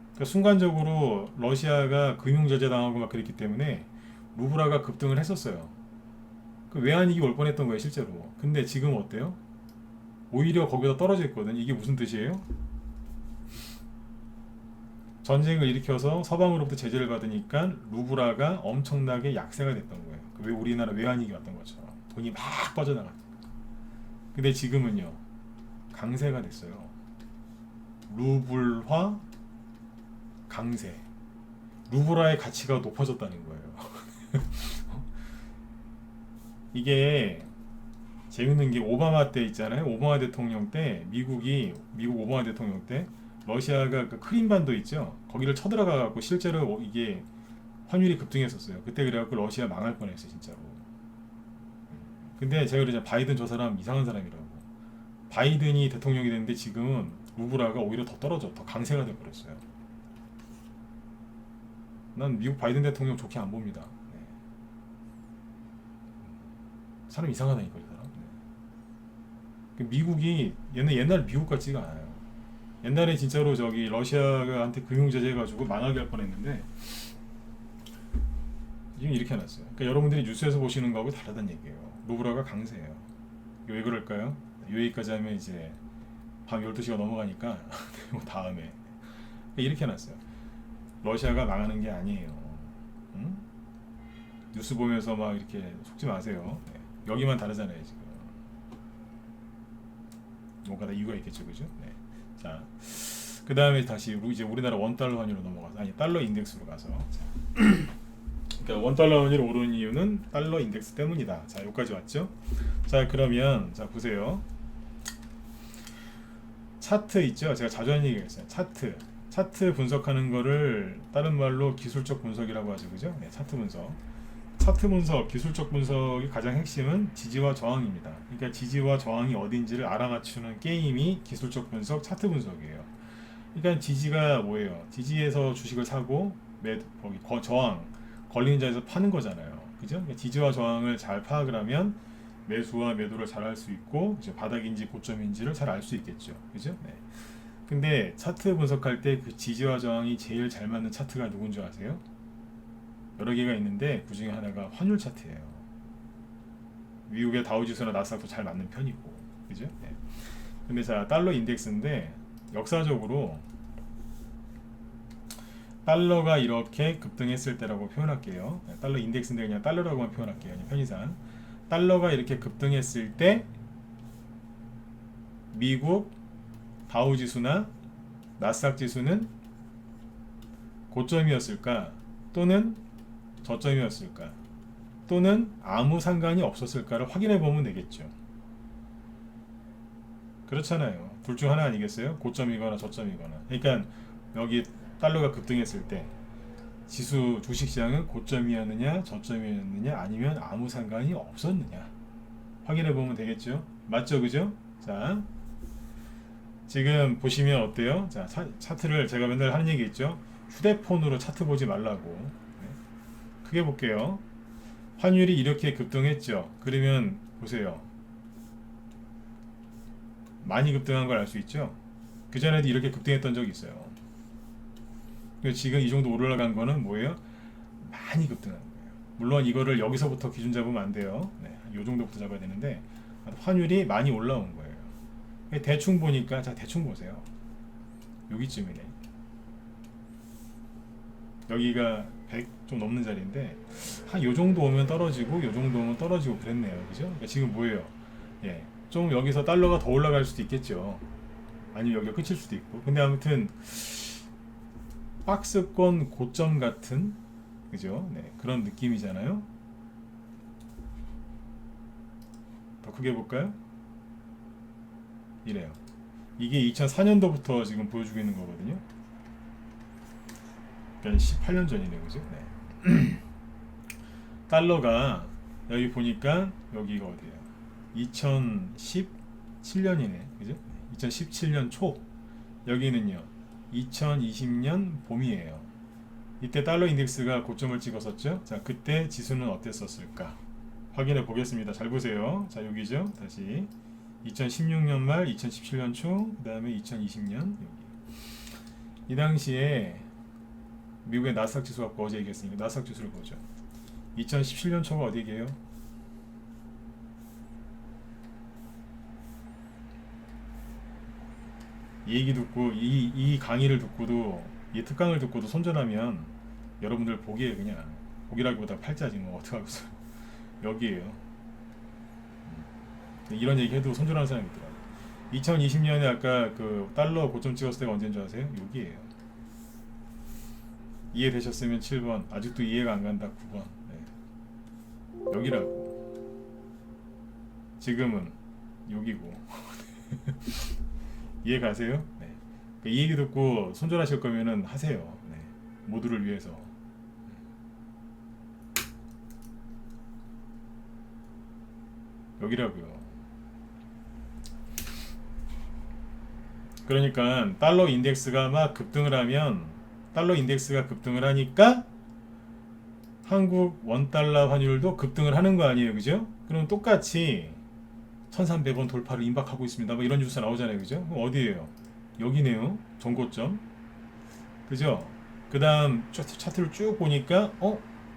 그러니까 순간적으로 러시아가 금융제재 당하고 막 그랬기 때문에 루블화가 급등을 했었어요. 그 외환위기 올 뻔했던 거예요 실제로. 근데 지금 어때요? 오히려 거기다 떨어져 있거든. 이게 무슨 뜻이에요? 전쟁을 일으켜서 서방으로부터 제재를 받으니까 루블화가 엄청나게 약세가 됐던 거예요. 왜 우리나라 외환위기 왔던 것처럼 돈이 막 빠져나갔던 거예요. 근데 지금은요 강세가 됐어요. 루블화 강세. 루브라의 가치가 높아졌다는 거예요. 이게 재밌는 게 오바마 때 있잖아요. 오바마 대통령 때 미국 오바마 대통령 때 러시아가 그 크림반도 있죠. 거기를 쳐들어가 갖고 실제로 이게 환율이 급등했었어요. 그때 그래갖고 러시아 망할 뻔했어요, 진짜로. 근데 제가 그러잖아요. 바이든 저 사람 이상한 사람이라고. 바이든이 대통령이 됐는데 지금은 루브라가 오히려 더 떨어져, 더 강세가 돼버렸어요. 난 미국 바이든 대통령 좋게 안 봅니다. 네. 사람 이상하다니까, 이 사람. 네. 미국이 옛날 미국 같지가 않아요. 옛날에 진짜로 저기 러시아한테 금융 제재 해가지고 망하게 할 뻔했는데 지금 이렇게 해놨어요. 그러니까 여러분들이 뉴스에서 보시는 거하고 다르다는 얘기예요. 루브라가 강세예요. 왜 그럴까요? 요 얘기까지 하면 이제 밤 12시가 넘어가니까 다음에 이렇게 해놨어요. 러시아가 망하는 게 아니에요. 응? 뉴스 보면서 막 이렇게 속지 마세요. 네. 여기만 다르잖아요 지금. 뭔가 다 이유가 있겠죠, 그죠? 네. 자, 그 다음에 다시 이제 우리나라 원달러 환율로 넘어가서 달러 인덱스로 가서. 자. 그러니까 원달러 환율이 오르는 이유는 달러 인덱스 때문이다. 자, 여기까지 왔죠? 자, 그러면 자 보세요. 차트 있죠? 제가 자주 하는 얘기가 있어요. 차트 분석하는 거를 다른 말로 기술적 분석이라고 하죠, 그죠? 네, 차트 분석, 기술적 분석의 가장 핵심은 지지와 저항입니다. 그러니까 지지와 저항이 어딘지를 알아맞추는 게임이 기술적 분석, 차트 분석이에요. 그러니까 지지가 뭐예요? 지지에서 주식을 사고 거기 저항 걸리는 자리에서 파는 거잖아요, 그죠? 그러니까 지지와 저항을 잘 파악을 하면 매수와 매도를 잘 할 수 있고 이제 바닥인지 고점인지를 잘 알 수 있겠죠, 그죠? 네. 근데 차트 분석할 때 그 지지와 저항이 제일 잘 맞는 차트가 누군지 아세요? 여러 개가 있는데 그 중에 하나가 환율 차트예요. 미국의 다우지수나 나스닥도 잘 맞는 편이고, 그죠? 네. 근데 자, 달러 인덱스인데 역사적으로 달러가 이렇게 급등했을 때라고 표현할게요. 달러 인덱스인데 그냥 달러라고만 표현할게요. 그냥 편의상 달러가 이렇게 급등했을 때 미국 다우지수나 나스닥 지수는 고점이었을까 또는 저점이었을까 또는 아무 상관이 없었을까를 확인해 보면 되겠죠. 그렇잖아요. 둘 중 하나 아니겠어요? 고점이거나 저점이거나. 그러니까 여기 달러가 급등했을 때 지수 주식시장은 고점이었느냐 저점이었느냐 아니면 아무 상관이 없었느냐 확인해 보면 되겠죠. 맞죠, 그죠? 자, 지금 보시면 어때요? 자, 차트를 제가 맨날 하는 얘기 있죠. 휴대폰으로 차트 보지 말라고. 네. 크게 볼게요. 환율이 이렇게 급등했죠. 그러면 보세요. 많이 급등한 걸 알 수 있죠. 그 전에도 이렇게 급등했던 적이 있어요. 지금 이 정도 올라간 거는 뭐예요? 많이 급등한 거예요. 물론 이거를 여기서부터 기준 잡으면 안 돼요. 네, 이 정도부터 잡아야 되는데 환율이 많이 올라온 거예요. 대충 보니까 자 대충 보세요. 여기쯤이네. 여기가 100 좀 넘는 자리인데 한 요 정도 오면 떨어지고 요 정도 오면 떨어지고 그랬네요. 그죠? 그러니까 지금 뭐예요? 예, 좀 여기서 달러가 더 올라갈 수도 있겠죠. 아니면 여기가 끝일 수도 있고. 근데 아무튼 박스권 고점 같은, 그죠? 네, 그런 느낌이잖아요. 더 크게 볼까요? 이래요. 이게 2004년도부터 지금 보여주고 있는 거거든요. 그러니까 18년 전이네요, 그죠? 네. 달러가 여기 보니까 여기가 어디예요? 2017년이네, 그죠? 2017년 초. 여기는요, 2020년 봄이에요. 이때 달러 인덱스가 고점을 찍었었죠. 자, 그때 지수는 어땠었을까? 확인해 보겠습니다. 잘 보세요. 자, 여기죠. 다시 2016년 말, 2017년 초, 그 다음에 2020년 여기. 이 당시에 미국의 나스닥 지수 갖고 어제 얘기했으니까 나스닥 지수를 보죠. 2017년 초가 어디게요? 이 얘기 듣고 이 강의를 듣고도 이 특강을 듣고도 손절하면 여러분들 보기에 그냥 보기라기보다 팔자지 뭐 어떡하겠어요. 여기에요. 이런 얘기 해도 손절하는 사람이 있더라고요. 2020년에 아까 그 달러 고점 찍었을 때가 언제인 줄 아세요? 여기에요. 이해되셨으면 7번, 아직도 이해가 안 간다 9번. 네. 여기라고. 지금은 여기고. 이해 가세요? 네. 이 얘기 듣고 손절하실 거면은 하세요. 네. 모두를 위해서. 여기라고요. 그러니까 달러 인덱스가 막 급등을 하면, 달러 인덱스가 급등을 하니까 한국 원달러 환율도 급등을 하는 거 아니에요, 그죠? 그럼 똑같이 1300원 돌파를 임박하고 있습니다, 뭐 이런 뉴스 나오잖아요, 그죠? 그럼 어디에요? 여기네요, 전고점. 그죠? 그 다음 차트를 쭉 보니까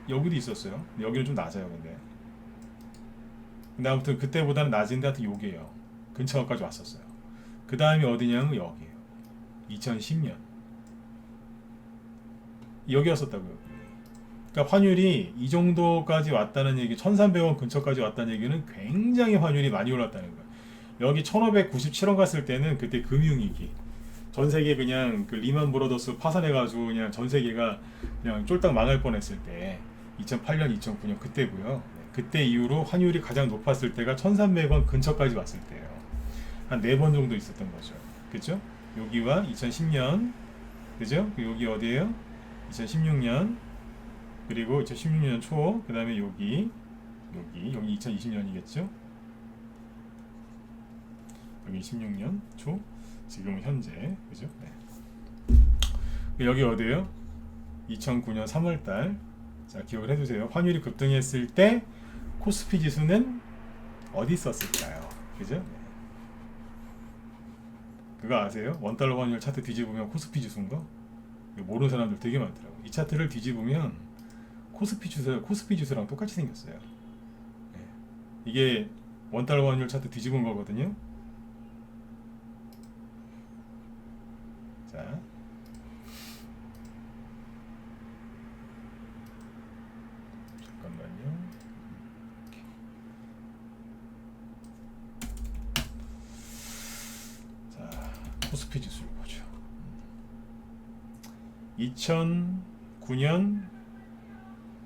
여기도 있었어요. 여기는 좀 낮아요. 근데 아무튼 그때보다는 낮은데 하여튼 여기에요. 근처까지 왔었어요. 그 다음이 어디냐면 여기에요. 2010년 여기였었다고요. 그러니까 환율이 이 정도까지 왔다는 얘기, 1300원 근처까지 왔다는 얘기는 굉장히 환율이 많이 올랐다는 거예요. 여기 1597원 갔을 때는 그때 금융위기, 전 세계 그냥 그 리만 브로더스 파산해가지고 그냥 전 세계가 그냥 쫄딱 망할 뻔했을 때 2008년, 2009년 그때고요. 그때 이후로 환율이 가장 높았을 때가 1300원 근처까지 왔을 때예요. 한 4번 정도 있었던 거죠. 그죠? 여기와 2010년, 그죠? 여기 어디예요? 2016년, 그리고 2016년 초, 그 다음에 여기 2020년이겠죠? 여기 16년 초, 지금은 현재, 그죠? 네. 여기 어디예요? 2009년 3월달. 자, 기억을 해두세요. 환율이 급등했을 때 코스피 지수는 어디 있었을까요? 그죠? 네. 그거 아세요? 원달러 환율 차트 뒤집으면 코스피 지수인 거? 모르는 사람들 되게 많더라고요. 이 차트를 뒤집으면 코스피 지수랑 똑같이 생겼어요. 네. 이게 원달러 환율 차트 뒤집은 거거든요. 자, 잠깐만요. 자, 코스피 지수를 보죠. 2009년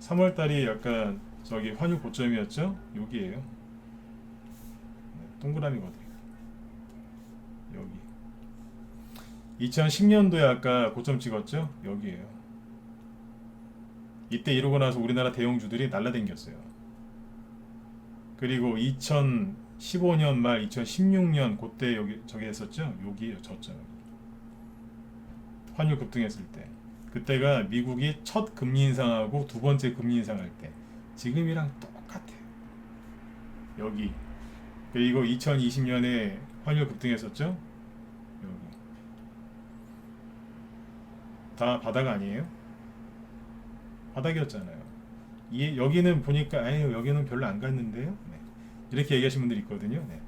3월달이 약간 저기 환율 고점이었죠? 여기에요. 네, 동그라미거든요. 여기. 2010년도에 아까 고점 찍었죠? 여기에요. 이때 이러고 나서 우리나라 대형주들이 날라댕겼어요. 그리고 2015년 말 2016년 그때 여기 저기 했었죠? 여기에요. 저점. 환율 급등했을 때. 그때가 미국이 첫 금리 인상하고 두 번째 금리 인상할 때. 지금이랑 똑같아요. 여기. 그리고 2020년에 환율 급등했었죠? 여기. 다 바닥 아니에요? 바닥이었잖아요. 여기는 보니까 아유 여기는 별로 안 갔는데요. 네. 이렇게 얘기하시는 분들이 있거든요. 네.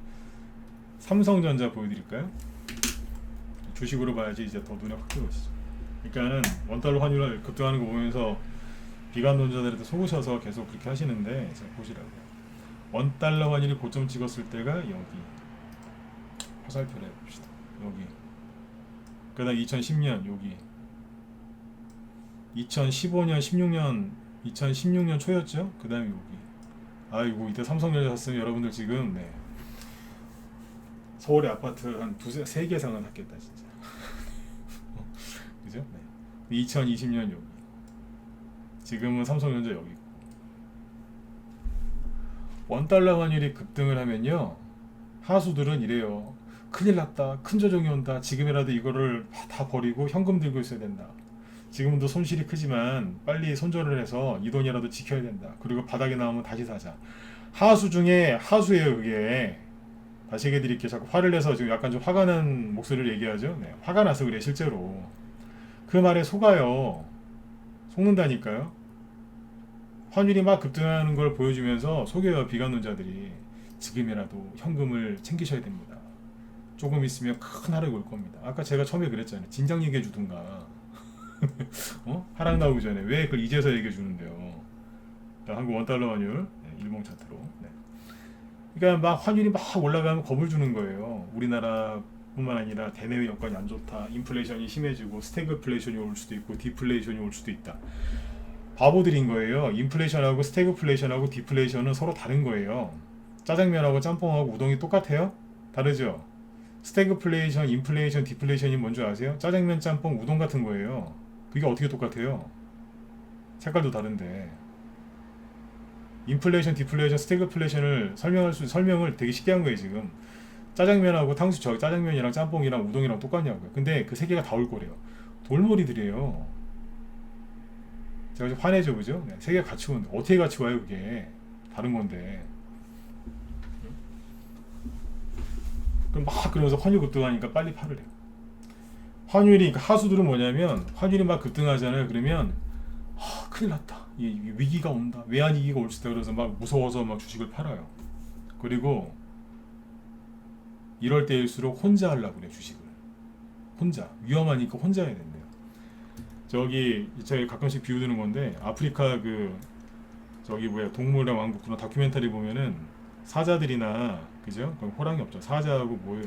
삼성전자 보여드릴까요? 주식으로 봐야지 이제 더 눈에 확 들어오시죠. 그러니까는 원달러 환율 급등하는 거 보면서 비관론자들한테 속으셔서 계속 그렇게 하시는데 제가 보시라고요. 원달러 환율이 고점 찍었을 때가 여기. 화살표를 해봅시다. 여기. 그 다음 2010년 여기. 2015년 2016년 초였죠. 그 다음에 여기. 아이고 이때 삼성전자 샀으면 여러분들 지금 서울의 아파트 한 세 개 상은 샀겠다 진짜. 그죠? 네. 2020년 여기. 지금은 삼성전자 여기. 원달러 환율이 급등을 하면요, 하수들은 이래요. 큰일 났다. 큰 조정이 온다. 지금이라도 이거를 다 버리고 현금 들고 있어야 된다. 지금도 손실이 크지만 빨리 손절을 해서 이 돈이라도 지켜야 된다. 그리고 바닥에 나오면 다시 사자. 하수 중에 하수예요, 그게. 다시 얘기해드릴게요. 자꾸 화를 내서 지금 약간 좀 화가 난 목소리를 얘기하죠. 네, 화가 나서 그래, 실제로. 그 말에 속아요. 속는다니까요. 환율이 막 급등하는 걸 보여주면서 속여요, 비관론자들이. 지금이라도 현금을 챙기셔야 됩니다. 조금 있으면 큰 하락이 올 겁니다. 아까 제가 처음에 그랬잖아요. 진작 얘기해 주든가. 하락 나오기 전에 왜 그걸 이제서 얘기해 주는데요. 자, 한국 원달러 환율, 네, 일봉 차트로. 네. 그러니까 막 환율이 막 올라가면 겁을 주는 거예요. 우리나라뿐만 아니라 대내외 여건이 안 좋다. 인플레이션이 심해지고 스태그플레이션이 올 수도 있고 디플레이션이 올 수도 있다. 바보들인 거예요. 인플레이션하고 스태그플레이션하고 디플레이션은 서로 다른 거예요. 짜장면하고 짬뽕하고 우동이 똑같아요? 다르죠? 스태그플레이션, 인플레이션, 디플레이션이 뭔지 아세요? 짜장면, 짬뽕, 우동 같은 거예요. 그게 어떻게 똑같아요? 색깔도 다른데. 인플레이션, 디플레이션, 스태그플레이션을 설명을 되게 쉽게 한 거예요, 지금. 짜장면하고 짜장면이랑 짬뽕이랑 우동이랑 똑같냐고요. 근데 그 세 개가 다 올 거래요. 돌머리들이에요. 제가 좀 화내죠, 그죠? 네, 세 개가 같이 오는데 어떻게 같이 와요, 그게? 다른 건데. 그럼 막 그러면서 환율 급등하니까 빨리 팔으래요. 환율이, 그러니까 하수들은 뭐냐면 환율이 막 급등하잖아요. 그러면 큰일 났다. 이 위기가 온다. 외환위기가 올 수 있다. 그래서 막 무서워서 막 주식을 팔아요. 그리고 이럴 때일수록 혼자 하려고 그래요, 주식을. 혼자. 위험하니까 혼자 해야 된대요. 저기 제가 가끔씩 비유드는 건데 아프리카 동물의 왕국 그런 다큐멘터리 보면은 사자들이나 그죠? 그럼 호랑이 없죠. 사자하고 뭐예요?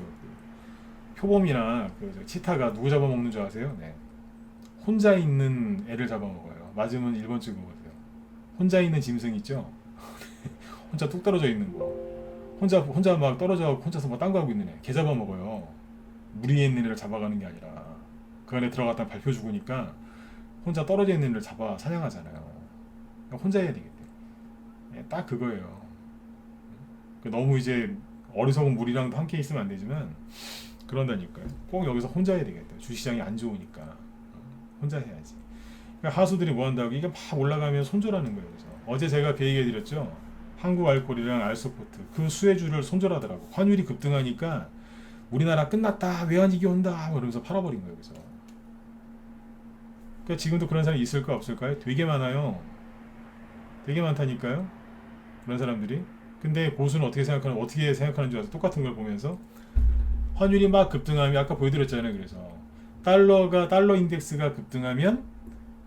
표범이나 치타가 누구 잡아먹는 줄 아세요? 네. 혼자 있는 애를 잡아먹어요. 맞으면 1번 찍어보세요. 혼자 있는 짐승 있죠? 혼자 뚝 떨어져 있는 거. 혼자 막 떨어져 혼자서 막 딴 거 하고 있는 애. 걔 잡아먹어요. 무리에 있는 애를 잡아가는 게 아니라 그 안에 들어갔다 발표 죽으니까 혼자 떨어져 있는 애를 잡아 사냥하잖아요. 혼자 해야 되겠대. 네, 딱 그거예요. 너무 이제 어리석은 무리랑도 함께 있으면 안 되지만 그런다니까요. 꼭 여기서 혼자 해야 되겠다. 주시장이 안 좋으니까 혼자 해야지. 그러니까 하수들이 뭐 한다고 이게 막 올라가면 손절하는 거예요. 그래서 어제 제가 그 얘기 해드렸죠. 한국알코올이랑 알소포트 그 수혜주를 손절하더라고. 환율이 급등하니까 우리나라 끝났다, 외환위기 온다 그러면서 팔아버린 거예요. 그래서 그러니까 지금도 그런 사람이 있을까 없을까요? 되게 많아요. 되게 많다니까요. 그런 사람들이. 근데 고수는 어떻게 생각하는 줄 알아서 똑같은 걸 보면서 환율이 막 급등하면 아까 보여드렸잖아요. 그래서 달러 인덱스가 급등하면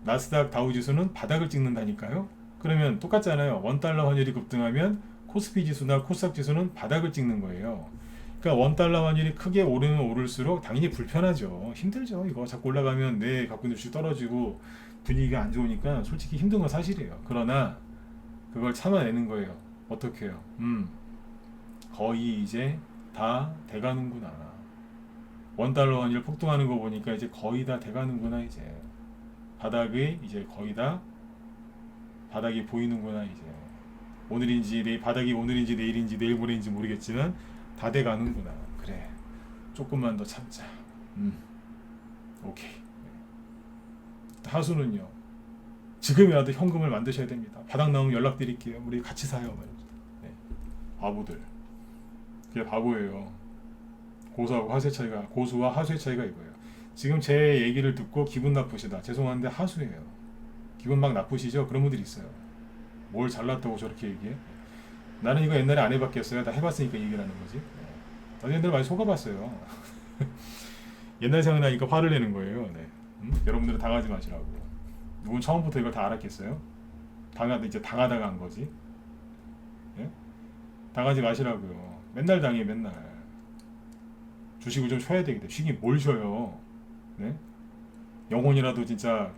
나스닥 다우지수는 바닥을 찍는다니까요. 그러면 똑같잖아요. 원달러 환율이 급등하면 코스피 지수나 코스닥 지수는 바닥을 찍는 거예요. 그러니까 원달러 환율이 크게 오르면 오를수록 당연히 불편하죠. 힘들죠. 이거 자꾸 올라가면 내 갖고 있는 주식 떨어지고 분위기가 안 좋으니까 솔직히 힘든 건 사실이에요. 그러나 그걸 참아내는 거예요. 어떻게 해요? 거의 이제 다 돼가는구나. 원달러 환율 폭등하는 거 보니까 이제 거의 다 돼가는구나. 이제 바닥이 이제 거의 다 바닥이 보이는구나. 이제 바닥이 오늘인지 내일인지 내일 모레인지 모르겠지만 다 돼가는구나. 그래, 조금만 더 참자. 오케이. 하수는요, 지금이라도 현금을 만드셔야 됩니다. 바닥 나오면 연락드릴게요. 우리 같이 사요. 네. 바보들. 그게 바보예요. 고수와 하수의 차이가 이거예요. 지금 제 얘기를 듣고 기분 나쁘시다. 죄송한데 하수예요. 기분 막 나쁘시죠? 그런 분들이 있어요. 뭘 잘났다고 저렇게 얘기해? 나는 이거 옛날에 안 해봤겠어요. 다 해봤으니까 얘기를 하는 거지. 나도 옛날에 많이 속아봤어요. 옛날 생각나니까 화를 내는 거예요. 네. 여러분들은 당하지 마시라고. 누군 처음부터 이걸 다 알았겠어요? 이제 당하다가 한 거지. 예? 당하지 마시라고요. 맨날 당해, 맨날. 주식을 좀 쉬어야 되겠다. 쉬긴 뭘 쉬어요? 네? 영혼이라도 진짜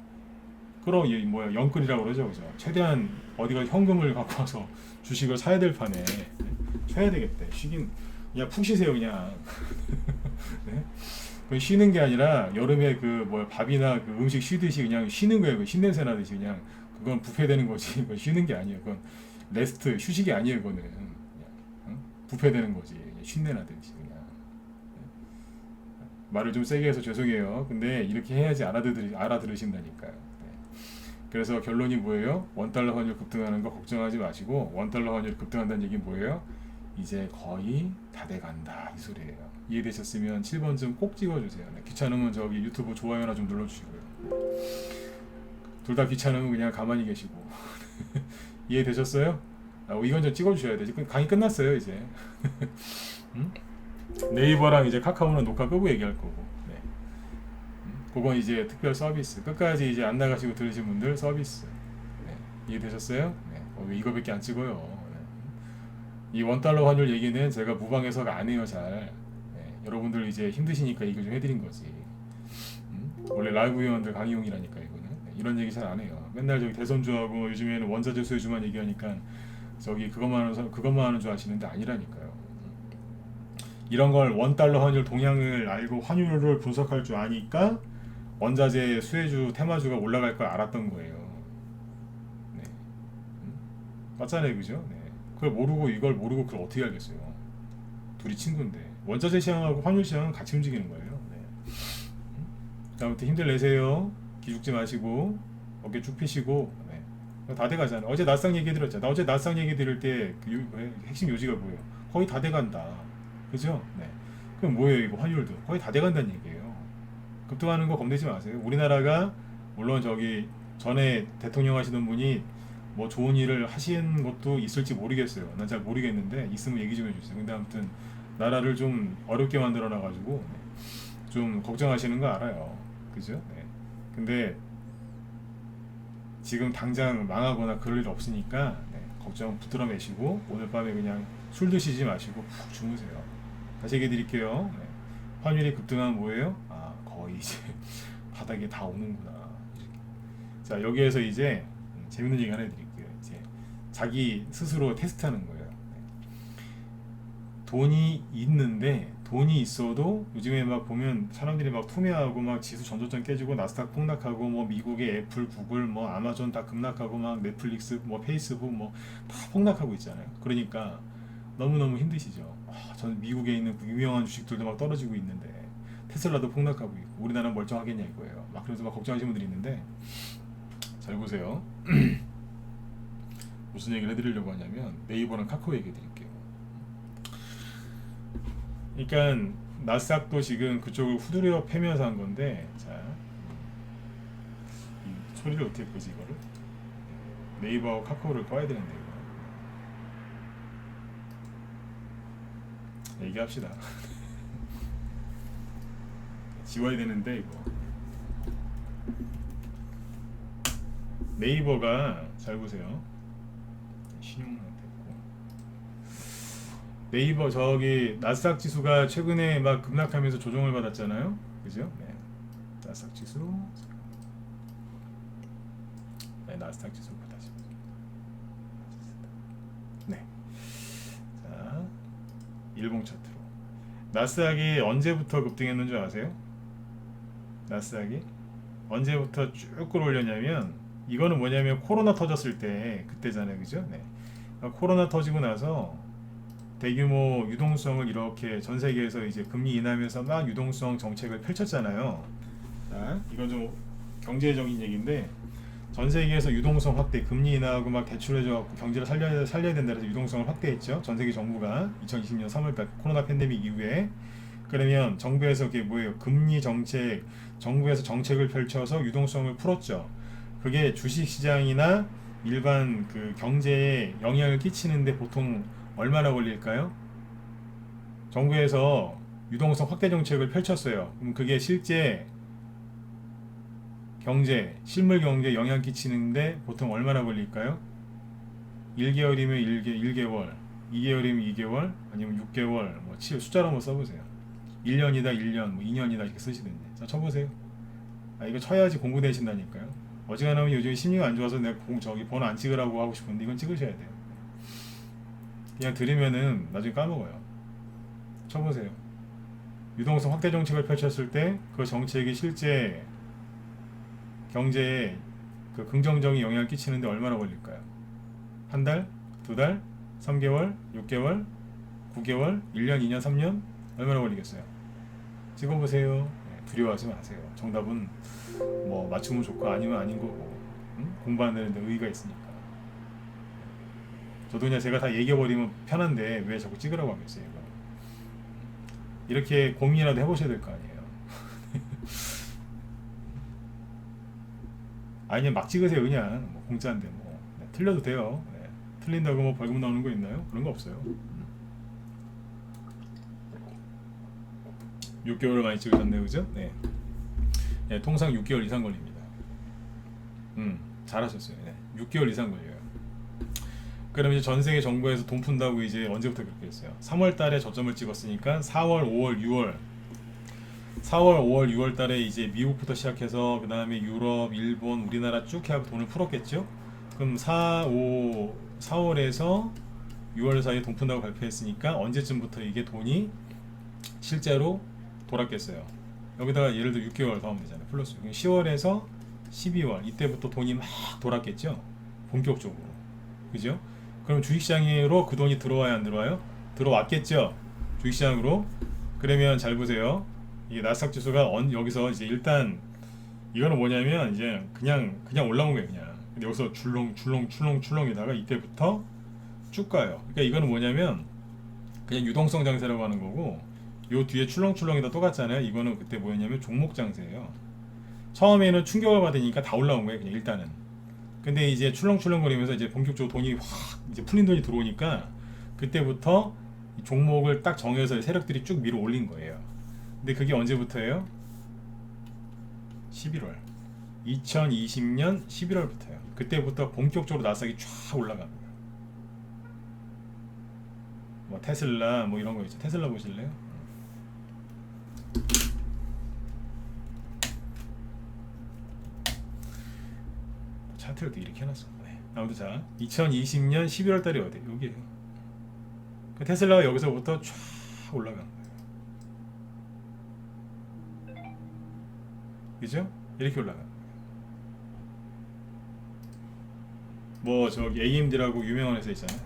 영끌이라고 그러죠, 그죠? 최대한 어디가 현금을 갖고 와서 주식을 사야 될 판에 쉬어야 되겠대. 쉬긴 그냥 푹 쉬세요, 그냥. 네? 그 쉬는 게 아니라 여름에 밥이나 음식 쉬듯이 그냥 쉬는 거예요. 신냄새 나듯이 그냥 그건 부패 되는 거지. 그건 쉬는 게 아니에요. 그건 레스트 휴식이 아니에요. 그거는 그냥, 부패 되는 거지. 쉰내 나듯이 그냥. 말을 좀 세게 해서 죄송해요. 근데 이렇게 해야지 알아들으신다니까요. 네. 그래서 결론이 뭐예요? 원달러 환율 급등하는 거 걱정하지 마시고 원달러 환율 급등한다는 얘기는 뭐예요? 이제 거의 다 돼간다 이 소리예요. 이해되셨으면 7번쯤 꼭 찍어주세요. 네. 귀찮으면 저기 유튜브 좋아요나 좀 눌러주시고요. 둘 다 귀찮으면 그냥 가만히 계시고. 이해되셨어요? 이건 좀 찍어주셔야 돼. 강의 끝났어요 이제. 네이버랑 이제 카카오는 녹화 끄고 얘기할 거고. 네. 그건 이제 특별 서비스. 끝까지 이제 안 나가시고 들으신 분들 서비스. 네. 이해되셨어요? 네. 왜 이거밖에 안 찍어요? 네. 이 원달러 환율 얘기는 제가 무방해석 안 해요, 잘. 여러분들 이제 힘드시니까 얘기 좀 해드린 거지. 원래 라이브 회원들 강의용이라니까 이거는. 이런 얘기 잘 안 해요. 맨날 저기 대선주하고 요즘에는 원자재 수혜주만 얘기하니까 저기 그것만 하는 줄 아시는데 아니라니까요. 이런 걸 원달러 환율 동향을 알고 환율을 분석할 줄 아니까 원자재 수혜주 테마주가 올라갈 걸 알았던 거예요. 네. 맞잖아요, 그죠? 네. 그걸 모르고 이걸 모르고 그걸 어떻게 알겠어요? 둘이 친구인데 원자재 시장하고 환율 시장은 같이 움직이는 거예요. 네. 아무튼 힘들 내세요. 기죽지 마시고 어깨 쭉 펴시고. 네. 다 돼가잖아. 어제 나스닥 얘기 드렸잖아. 나 어제 나스닥 얘기 드릴 때 핵심 요지가 뭐예요? 거의 다 돼간다. 그죠? 네. 그럼 뭐예요? 이거 환율도 거의 다 돼간다는 얘기예요. 급등하는 거 겁내지 마세요. 우리나라가 물론 저기 전에 대통령 하시던 분이 뭐 좋은 일을 하신 것도 있을지 모르겠어요. 난 잘 모르겠는데 있으면 얘기 좀 해주세요. 근데 아무튼 나라를 좀 어렵게 만들어 놔가지고 좀 걱정하시는 거 알아요. 그죠? 네. 근데 지금 당장 망하거나 그럴 일 없으니까 걱정 붙들어 매시고 오늘 밤에 그냥 술 드시지 마시고 푹 주무세요. 다시 얘기해 드릴게요. 환율이 급등하면 뭐예요? 아, 거의 이제 바닥에 다 오는구나. 이렇게. 자, 여기에서 이제 재밌는 얘기 하나 해드릴게요. 이제 자기 스스로 테스트하는 거예요. 돈이 있는데 돈이 있어도 요즘에 막 보면 사람들이 막 투매하고 막 지수 전저점 깨지고 나스닥 폭락하고 뭐 미국의 애플, 구글, 뭐 아마존 다 급락하고 막 넷플릭스, 뭐 페이스북 뭐 다 폭락하고 있잖아요. 그러니까 너무너무 힘드시죠. 저는 미국에 있는 유명한 주식들도 막 떨어지고 있는데 테슬라도 폭락하고 있고 우리나라는 멀쩡하겠냐 이거예요. 막 그래서 막 걱정하시는 분들이 있는데 잘 보세요. 무슨 얘기를 해드리려고 하냐면 네이버랑 카카오 얘기 해드릴게요. 그러니까 나스닥도 지금 그쪽을 후드려 패면서 한 건데, 자, 이 소리를 어떻게 끄지 이거를? 네이버하고 카카오를 꺼야 되는데 이거 얘기합시다. 지워야 되는데 이거 네이버가 잘 보세요. 신용만 됐고 네이버 저기 나스닥 지수가 최근에 막 급락하면서 조정을 받았잖아요. 그죠? 네. 나스닥 지수. 네, 나스닥 지수 다시. 네. 자, 일봉 차트로. 나스닥이 언제부터 급등했는 줄 아세요? 나스닥이 언제부터 쭉 끌어올렸냐면 이거는 뭐냐면 코로나 터졌을 때 그때잖아요. 그죠? 네. 코로나 터지고 나서 대규모 유동성을 이렇게 전 세계에서 이제 금리 인하하면서 막 유동성 정책을 펼쳤잖아요. 자, 이건 좀 경제적인 얘기인데 전 세계에서 유동성 확대, 금리 인하하고 막 대출해줘갖고 경제를 살려야 된다 해서 유동성을 확대했죠. 전 세계 정부가 2020년 3월달 코로나 팬데믹 이후에. 그러면 정부에서 그게 뭐예요? 금리 정책, 정부에서 정책을 펼쳐서 유동성을 풀었죠. 그게 주식시장이나 일반 그 경제에 영향을 끼치는데 보통 얼마나 걸릴까요? 정부에서 유동성 확대 정책을 펼쳤어요. 그럼 그게 실제 경제, 실물 경제에 영향 끼치는데 보통 얼마나 걸릴까요? 1개월이면 1개월, 2개월이면 2개월, 아니면 6개월, 뭐 숫자로 한번 써보세요. 1년이다 1년, 뭐 2년이다 이렇게 쓰시던데. 자, 쳐보세요. 이거 쳐야지 공부되신다니까요. 어지간하면 요즘 심리가 안 좋아서 내가 저기 번호 안 찍으라고 하고 싶은데 이건 찍으셔야 돼요. 그냥 들으면은 나중에 까먹어요. 쳐보세요. 유동성 확대 정책을 펼쳤을 때 그 정책이 실제 경제에 그 긍정적인 영향을 끼치는데 얼마나 걸릴까요? 한 달? 두 달? 3개월? 6개월? 9개월? 1년? 2년? 3년? 얼마나 걸리겠어요? 찍어보세요. 두려워하지 마세요. 정답은 뭐 맞추면 좋고 아니면 아닌 거고. 응? 공부하는 데 의의가 있으니까. 저도 그냥 제가 다 얘기해버리면 편한데 왜 자꾸 찍으라고 하겠어요? 이렇게 고민이라도 해보셔야 될 거 아니에요. 아니면 막 찍으세요. 그냥 뭐 공짜인데 뭐. 네, 틀려도 돼요. 네. 틀린다고 뭐 벌금 나오는 거 있나요? 그런 거 없어요. 6개월을 많이 찍으셨네요. 그죠? 네. 네, 통상 6개월 이상 걸립니다. 잘하셨어요. 네. 6개월 이상 걸려요. 그럼 이제 전 세계 정부에서 돈 푼다고 이제 언제부터 그렇게 했어요? 3월 달에 저점을 찍었으니까 4월, 5월, 6월 4월, 5월, 6월 달에 이제 미국부터 시작해서 그 다음에 유럽, 일본, 우리나라 쭉 해갖고 돈을 풀었겠죠? 그럼 4월에서 6월 사이에 돈 푼다고 발표했으니까 언제쯤부터 이게 돈이 실제로 돌았겠어요? 여기다가 예를 들어 6개월 더 하면 되잖아요. 플러스 10월에서 12월 이때부터 돈이 막 돌았겠죠? 본격적으로. 그죠? 그럼 주식시장으로 그 돈이 들어와야 안 들어와요? 들어왔겠죠? 주식시장으로. 그러면 잘 보세요. 이게 나스닥 지수가 여기서 이제 일단 이거는 뭐냐면 이제 그냥 올라온 거예요. 그냥. 근데 여기서 출렁이다가 이때부터 쭉 가요. 그러니까 이거는 뭐냐면 그냥 유동성 장세라고 하는 거고, 요 뒤에 출렁출렁이다 또 갔잖아요. 이거는 그때 뭐였냐면 종목 장세예요. 처음에는 충격을 받으니까 다 올라온 거예요. 그냥 일단은. 근데 이제 출렁출렁거리면서 이제 본격적으로 돈이 확 이제 풀린 돈이 들어오니까 그때부터 종목을 딱 정해서 세력들이 쭉 밀어 올린 거예요. 근데 그게 언제부터예요? 11월. 2020년 11월부터요. 그때부터 본격적으로 나스닥이 쫙 올라갑니다. 뭐 테슬라 뭐 이런 거 있죠. 테슬라 보실래요? 차트를 또 이렇게 해놨어. 네. 아무튼 자, 2020년 11월 달이 어디? 여기에요. 그 테슬라가 여기서부터 쫙 올라간 거예요. 그죠? 이렇게 올라간 거예요. 뭐 저기 AMD라고 유명한 회사 있잖아요.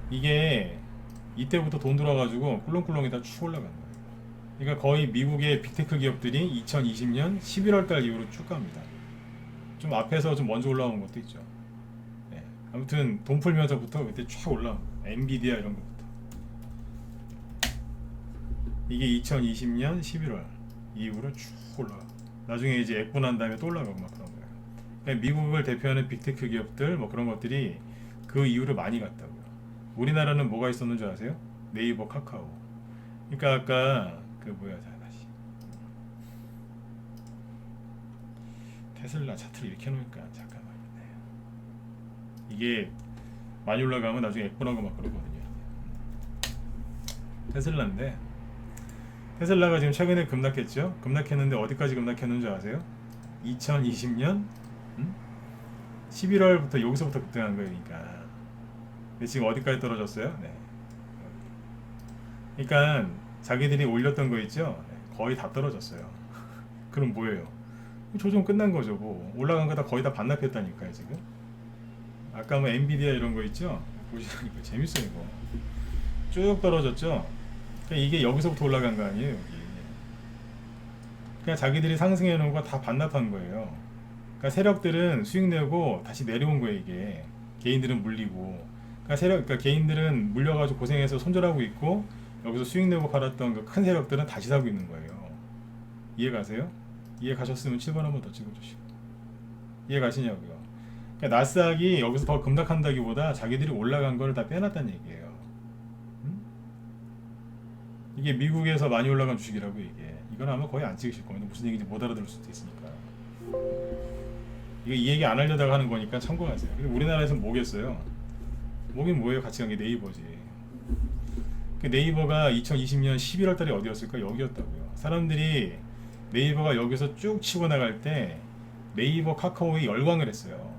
이게 이때부터 돈 들어가지고 꿀렁꿀렁이다 쭉 올라간 거예요. 그러니까 거의 미국의 빅테크 기업들이 2020년 11월 달 이후로 쭉 갑니다. 좀 앞에서 좀 먼저 올라온 것도 있죠. 네. 아무튼 돈 풀면서부터 그때 쫙 올라온 거예요. 엔비디아 이런 것부터. 이게 2020년 11월 이후로 쭉 올라가. 나중에 이제 액고 난 다음에 또 올라가고 막 그런 거예요. 그러니까 미국을 대표하는 빅테크 기업들 뭐 그런 것들이 그 이후로 많이 갔다고요. 우리나라는 뭐가 있었는 줄 아세요? 네이버, 카카오. 그러니까 아까 그 뭐야, 자 다시 테슬라 차트를 이렇게 해놓으니까 잠깐만. 이게 많이 올라가면 나중에 액보나고 막 그러거든요. 테슬라인데 테슬라가 지금 최근에 급락했죠. 급락했는데 어디까지 급락했는지 아세요? 2020년 11월부터 여기서부터 급등한 거예요. 그러니까 근데 지금 어디까지 떨어졌어요? 네. 그러니까 자기들이 올렸던 거 있죠? 네. 거의 다 떨어졌어요. 그럼 뭐예요? 조정 끝난 거죠. 뭐 올라간 거 다 거의 다 반납했다니까요. 지금 아까 뭐 엔비디아 이런 거 있죠? 보시니까 재밌어요. 이거 쭉 떨어졌죠? 그러니까 이게 여기서부터 올라간 거 아니에요. 여기. 그냥 자기들이 상승해 놓은 거 다 반납한 거예요. 그러니까 세력들은 수익 내고 다시 내려온 거예요. 이게 개인들은 물리고. 그러니까 개인들은 물려가지고 고생해서 손절하고 있고, 여기서 수익 내고 팔았던 그 큰 세력들은 다시 사고 있는 거예요. 이해 가세요? 이해 가셨으면 7번 한번 더 찍어주시고. 이해 가시냐고요? 그러니까 나스닥이 여기서 더 급락한다기보다 자기들이 올라간 걸 다 빼놨다는 얘기예요. 이게 미국에서 많이 올라간 주식이라고 이게. 이건 아마 거의 안 찍으실 겁니다. 무슨 얘기인지 못 알아들을 수도 있으니까. 이거 이 얘기 안 하려다가 하는 거니까 참고하세요. 근데 우리나라에서는 뭐겠어요? 뭐긴 뭐예요? 같이 간 게 네이버지. 그 네이버가 2020년 11월 달에 어디였을까? 여기였다고요. 사람들이 네이버가 여기서 쭉 치고 나갈 때 네이버 카카오에 열광을 했어요.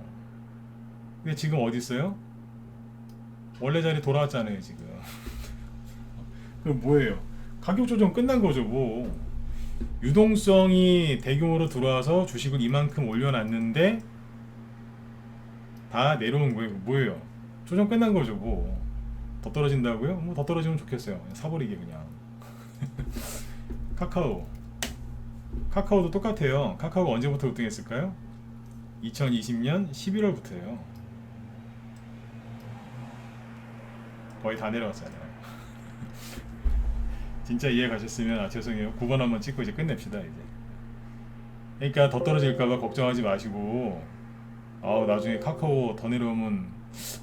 근데 지금 어디 있어요? 원래 자리 돌아왔잖아요, 지금. 그럼 뭐예요? 가격 조정 끝난 거죠, 뭐. 유동성이 대규모로 들어와서 주식을 이만큼 올려놨는데 다 내려온 거예요. 뭐예요? 조정 끝난 거죠, 뭐. 더 떨어진다고요? 뭐 더 떨어지면 좋겠어요. 그냥 사버리게 그냥. 카카오도 똑같아요. 카카오가 언제부터 급등했을까요? 2020년 11월부터예요. 거의 다 내려왔잖아요. 진짜 이해 가셨으면 죄송해요. 9번 한번 찍고 이제 끝냅시다 이제. 그러니까 더 떨어질까봐 걱정하지 마시고, 나중에 카카오 더 내려오면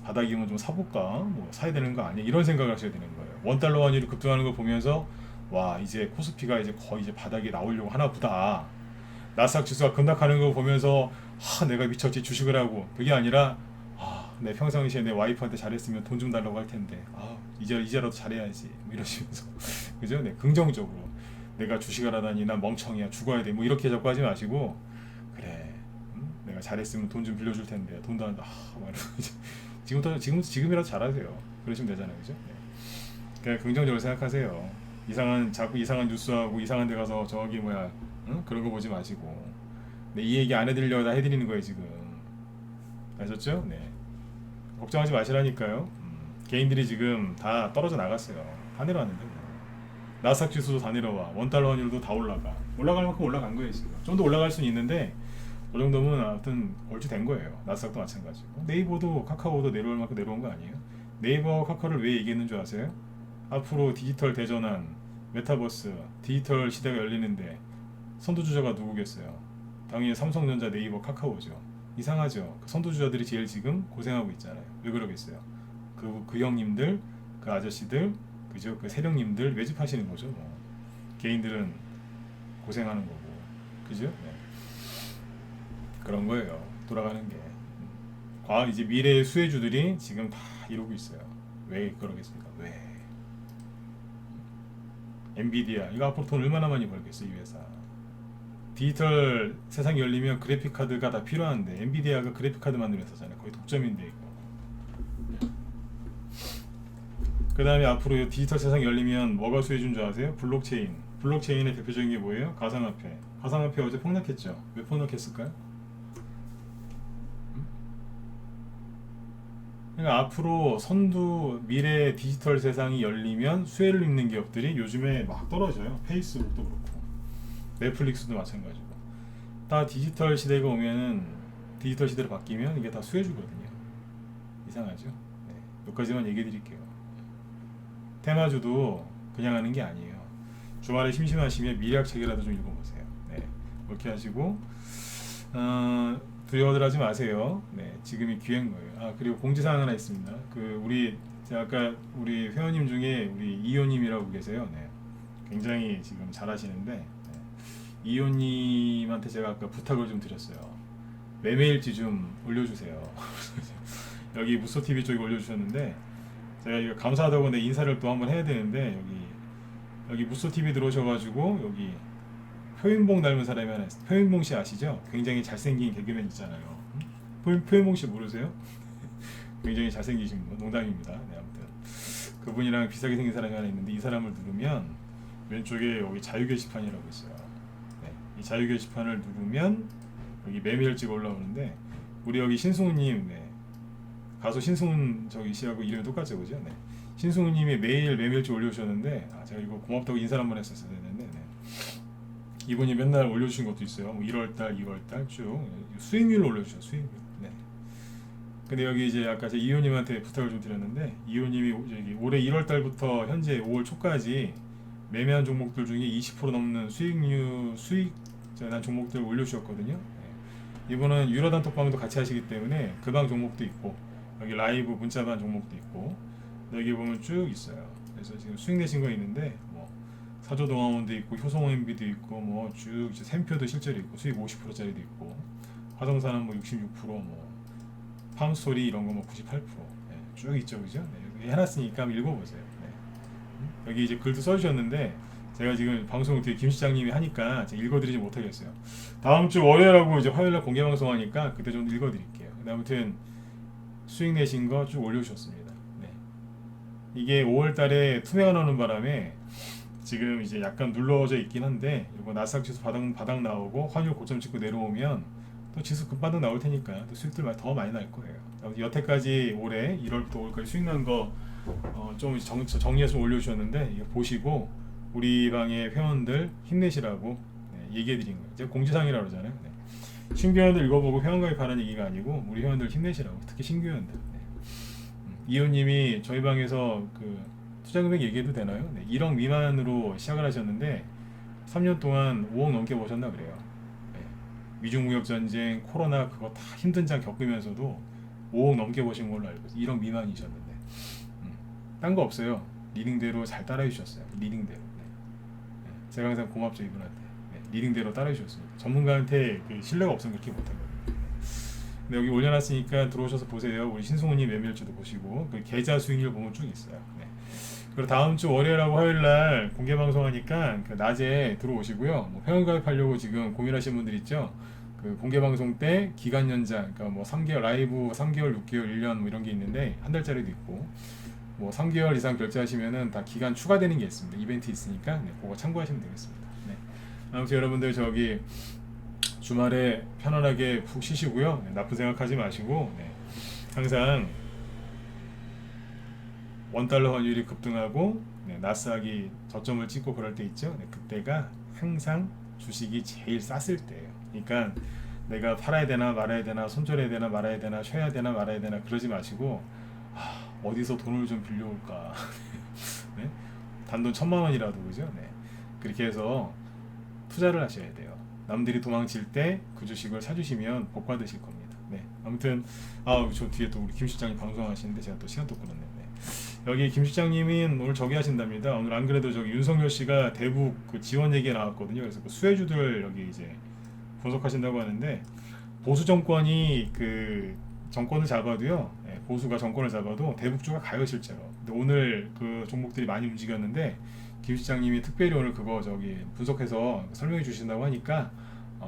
바닥이면 좀 사볼까? 뭐 사야 되는 거 아니야? 이런 생각을 하셔야 되는 거예요. 원달러 환율이 급등하는 걸 보면서 와, 이제 코스피가 이제 거의 이제 바닥에 나오려고 하나 보다. 나스닥 지수가 급락하는 거 보면서 내가 미쳤지 주식을 하고. 그게 아니라 내 평상시에 내 와이프한테 잘했으면 돈 좀 달라고 할 텐데 이제라도 잘해야지 뭐 이러시면서 그죠? 네, 긍정적으로 내가 주식을 하다니 난 멍청이야 죽어야 돼 뭐 이렇게 자꾸 하지 마시고 그래 내가 잘했으면 돈 좀 빌려줄 텐데 돈도 안 막 이러면서 지금이라도 잘하세요 그러시면 되잖아요 그죠? 네. 그냥 긍정적으로 생각하세요 자꾸 이상한 뉴스하고 이상한 데 가서 저기 뭐야 그런 거 보지 마시고 네, 이 얘기 안 해드리려고 다 해드리는 거예요 지금 아셨죠? 네 걱정하지 마시라니까요 개인들이 지금 다 떨어져 나갔어요 다 내려왔는데 나스닥 지수도 다 내려와 원달러 환율도 다 올라갈 만큼 올라간 거예요 지금 좀 더 올라갈 수는 있는데 그 정도면 아무튼 얼추 된 거예요 나스닥도 마찬가지고 네이버도 카카오도 내려올 만큼 내려온 거 아니에요 네이버 카카오를 왜 얘기했는 줄 아세요? 앞으로 디지털 대전환 메타버스 디지털 시대가 열리는데 선두주자가 누구겠어요 당연히 삼성전자 네이버 카카오죠 이상하죠 그 선두주자들이 제일 지금 고생하고 있잖아요 왜 그러겠어요 그 형님들 그 아저씨들 그죠? 그 세력님들 외집하시는 거죠. 뭐. 개인들은 고생하는 거고, 그죠? 네. 그런 거예요. 돌아가는 게. 이제 미래의 수혜주들이 지금 다 이러고 있어요. 왜 그러겠습니까? 왜? 엔비디아 이거 앞으로 돈 얼마나 많이 벌겠어 이 회사. 디지털 세상이 열리면 그래픽 카드가 다 필요한데 엔비디아가 그래픽 카드 만드는 회사잖아요. 거의 독점인데 이거. 그 다음에 앞으로 디지털 세상이 열리면 뭐가 수혜준 줄 아세요? 블록체인. 블록체인의 대표적인 게 뭐예요? 가상화폐. 가상화폐 어제 폭락했죠? 왜 폭락했을까요? 그러니까 앞으로 미래 디지털 세상이 열리면 수혜를 입는 기업들이 요즘에 막 떨어져요. 페이스북도 그렇고 넷플릭스도 마찬가지고 다 디지털 시대가 오면은 디지털 시대로 바뀌면 이게 다 수혜주거든요. 이상하죠? 네, 여기까지만 얘기해 드릴게요. 테마주도 그냥 하는 게 아니에요. 주말에 심심하시면 미래학 책이라도 좀 읽어보세요. 네, 그렇게 하시고 두려워들 하지 마세요. 네, 지금이 기회인 거예요. 그리고 공지사항 하나 있습니다. 아까 우리 회원님 중에 우리 이호님이라고 계세요. 네, 굉장히 지금 잘하시는데 네, 이호님한테 제가 아까 부탁을 좀 드렸어요. 매매일지 좀 올려주세요. 여기 무소TV 쪽에 올려주셨는데 제가 이거 감사하다고 내 인사를 또 한번 해야 되는데 여기 무소TV 들어오셔가지고 여기 표인봉 닮은 사람이 하나 있어요. 표인봉 씨 아시죠? 굉장히 잘생긴 개그맨 있잖아요. 표인봉 씨 모르세요? 굉장히 잘생기신 분, 농담입니다. 네, 아무튼 그분이랑 비슷하게 생긴 사람이 하나 있는데 이 사람을 누르면 왼쪽에 여기 자유 게시판이라고 있어요. 네, 이 자유 게시판을 누르면 여기 매매일지가 올라오는데 우리 여기 신승우님, 네, 가수 신승훈 저기 씨하고 이름이 똑같죠, 그죠? 네. 신승훈님이 매일 매매일지 올려주셨는데 제가 이거 고맙다고 인사를 한번 했었어야 되는데 네. 이분이 맨날 올려주신 것도 있어요. 뭐 1월달, 2월달 쭉 수익률 올려주셔 수익률. 네. 근데 여기 이제 아까 제 이호님한테 부탁을 좀 드렸는데 이호님이 올해 1월달부터 현재 5월 초까지 매매한 종목들 중에 20% 넘는 수익 난 종목들 올려주셨거든요. 네. 이분은 유로 단톡방도 같이 하시기 때문에 그 방 종목도 있고 여기 라이브 문자반 종목도 있고 여기 보면 쭉 있어요. 그래서 지금 수익 내신 거 있는데 뭐 사조동화원도 있고 효성OMB도 있고 뭐 쭉 샘표도 실제로 있고 수익 50%짜리도 있고 화성산은 뭐 66%뭐 팜스토리 이런 거 뭐 98% 네, 쭉 있죠, 그죠? 네, 여기 해놨으니까 한번 읽어보세요. 네. 여기 이제 글도 써주셨는데 제가 지금 방송 뒤에 김 시장님이 하니까 제가 읽어드리지 못하겠어요. 다음 주 월요일하고 이제 화요일날 공개 방송하니까 그때 좀 읽어드릴게요. 아무튼 수익 내신 거 쭉 올려주셨습니다. 네. 이게 5월달에 투매가 나오는 바람에 지금 이제 약간 눌러져 있긴 한데 이거 나스닥 지수 바닥 나오고 환율 고점 찍고 내려오면 또 지수 급반등 나올 테니까 또 수익들 더 많이 날 거예요. 여태까지 올해 1월부터 5월까지 수익 난 거 좀 정리해서 올려주셨는데 이거 보시고 우리 방의 회원들 힘내시라고 네, 얘기해드린 거예요. 제가 공지사항이라고 그러잖아요. 네. 신규 회원들 읽어보고 회원 가입하는 얘기가 아니고 우리 회원들 힘내시라고, 특히 신규 회원들. 네. 이호님이 저희 방에서 그 투자금액 얘기해도 되나요? 네. 1억 미만으로 시작을 하셨는데 3년 동안 5억 넘게 버셨나 그래요. 네. 미중무역전쟁, 코로나 그거 다 힘든 장 겪으면서도 5억 넘게 버신 걸로 알고 있어요. 1억 미만이셨는데 딴 거 없어요. 리딩대로 잘 따라해 주셨어요. 리딩대로. 네. 네. 제가 항상 고맙죠 이분한테. 네. 리딩대로 따라해 주셨어요. 전문가한테 그 신뢰가 없으면 그렇게 못한 거예요. 네, 여기 올려놨으니까 들어오셔서 보세요. 우리 신승훈님 매매일지도 보시고 그 계좌 수익률 보면 쭉 있어요. 네. 그리고 다음 주 월요일하고 화요일 날 공개 방송하니까 그 낮에 들어오시고요. 뭐 회원 가입하려고 지금 고민하시는 분들 있죠. 그 공개 방송 때 기간 연장, 그러니까 뭐 3개월 라이브, 3개월, 6개월, 1년 뭐 이런 게 있는데 한 달짜리도 있고 뭐 3개월 이상 결제하시면은 다 기간 추가되는 게 있습니다. 이벤트 있으니까 네, 그거 참고하시면 되겠습니다. 네. 아무튼 여러분들 저기 주말에 편안하게 푹 쉬시고요. 네, 나쁜 생각하지 마시고 네, 항상 원달러 환율이 급등하고 네, 나스닥이 저점을 찍고 그럴 때 있죠. 네, 그때가 항상 주식이 제일 쌌을 때예요. 그러니까 내가 팔아야 되나 말아야 되나 손절해야 되나 말아야 되나 쉬어야 되나 말아야 되나 그러지 마시고 어디서 돈을 좀 빌려올까. 네? 단돈 1,000만 원이라도 그죠? 네. 그렇게 해서 투자를 하셔야 돼요. 남들이 도망칠 때 그 주식을 사주시면 복 받으실 겁니다. 네. 아무튼 저 뒤에 또 우리 김 실장님 방송하시는데 제가 또 시간 또 끌었네. 네. 여기 김 실장님이 오늘 저기 하신답니다. 오늘 안 그래도 저기 윤석열 씨가 대북 그 지원 얘기가 나왔거든요. 그래서 그 수혜주들 여기 이제 분석하신다고 하는데 보수 정권이 그 정권을 잡아도요. 예, 보수가 정권을 잡아도 대북주가 가요 실제로. 근데 오늘 그 종목들이 많이 움직였는데 김 시장님이 특별히 오늘 그거 저기 분석해서 설명해 주신다고 하니까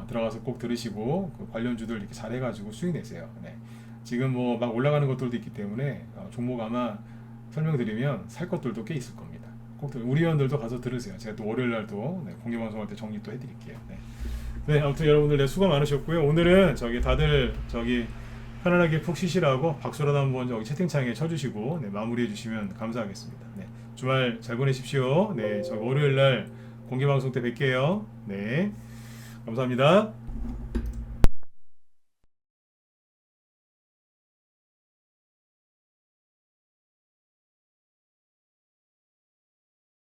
들어가서 꼭 들으시고 그 관련주들 이렇게 잘 해가지고 수익 내세요. 네. 지금 뭐 막 올라가는 것들도 있기 때문에 종목 아마 설명드리면 살 것들도 꽤 있을 겁니다. 꼭 우리 회원들도 가서 들으세요. 제가 또 월요일 날도 네, 공개 방송할 때 정리 또 해드릴게요. 네. 네, 아무튼 여러분들 네, 수고 많으셨고요. 오늘은 저기 다들 저기 편안하게 푹 쉬시라고 박수라도 한번 저기 채팅창에 쳐주시고 네, 마무리해 주시면 감사하겠습니다. 네, 주말 잘 보내십시오. 네, 저기 월요일 날 공개 방송 때 뵐게요. 네, 감사합니다.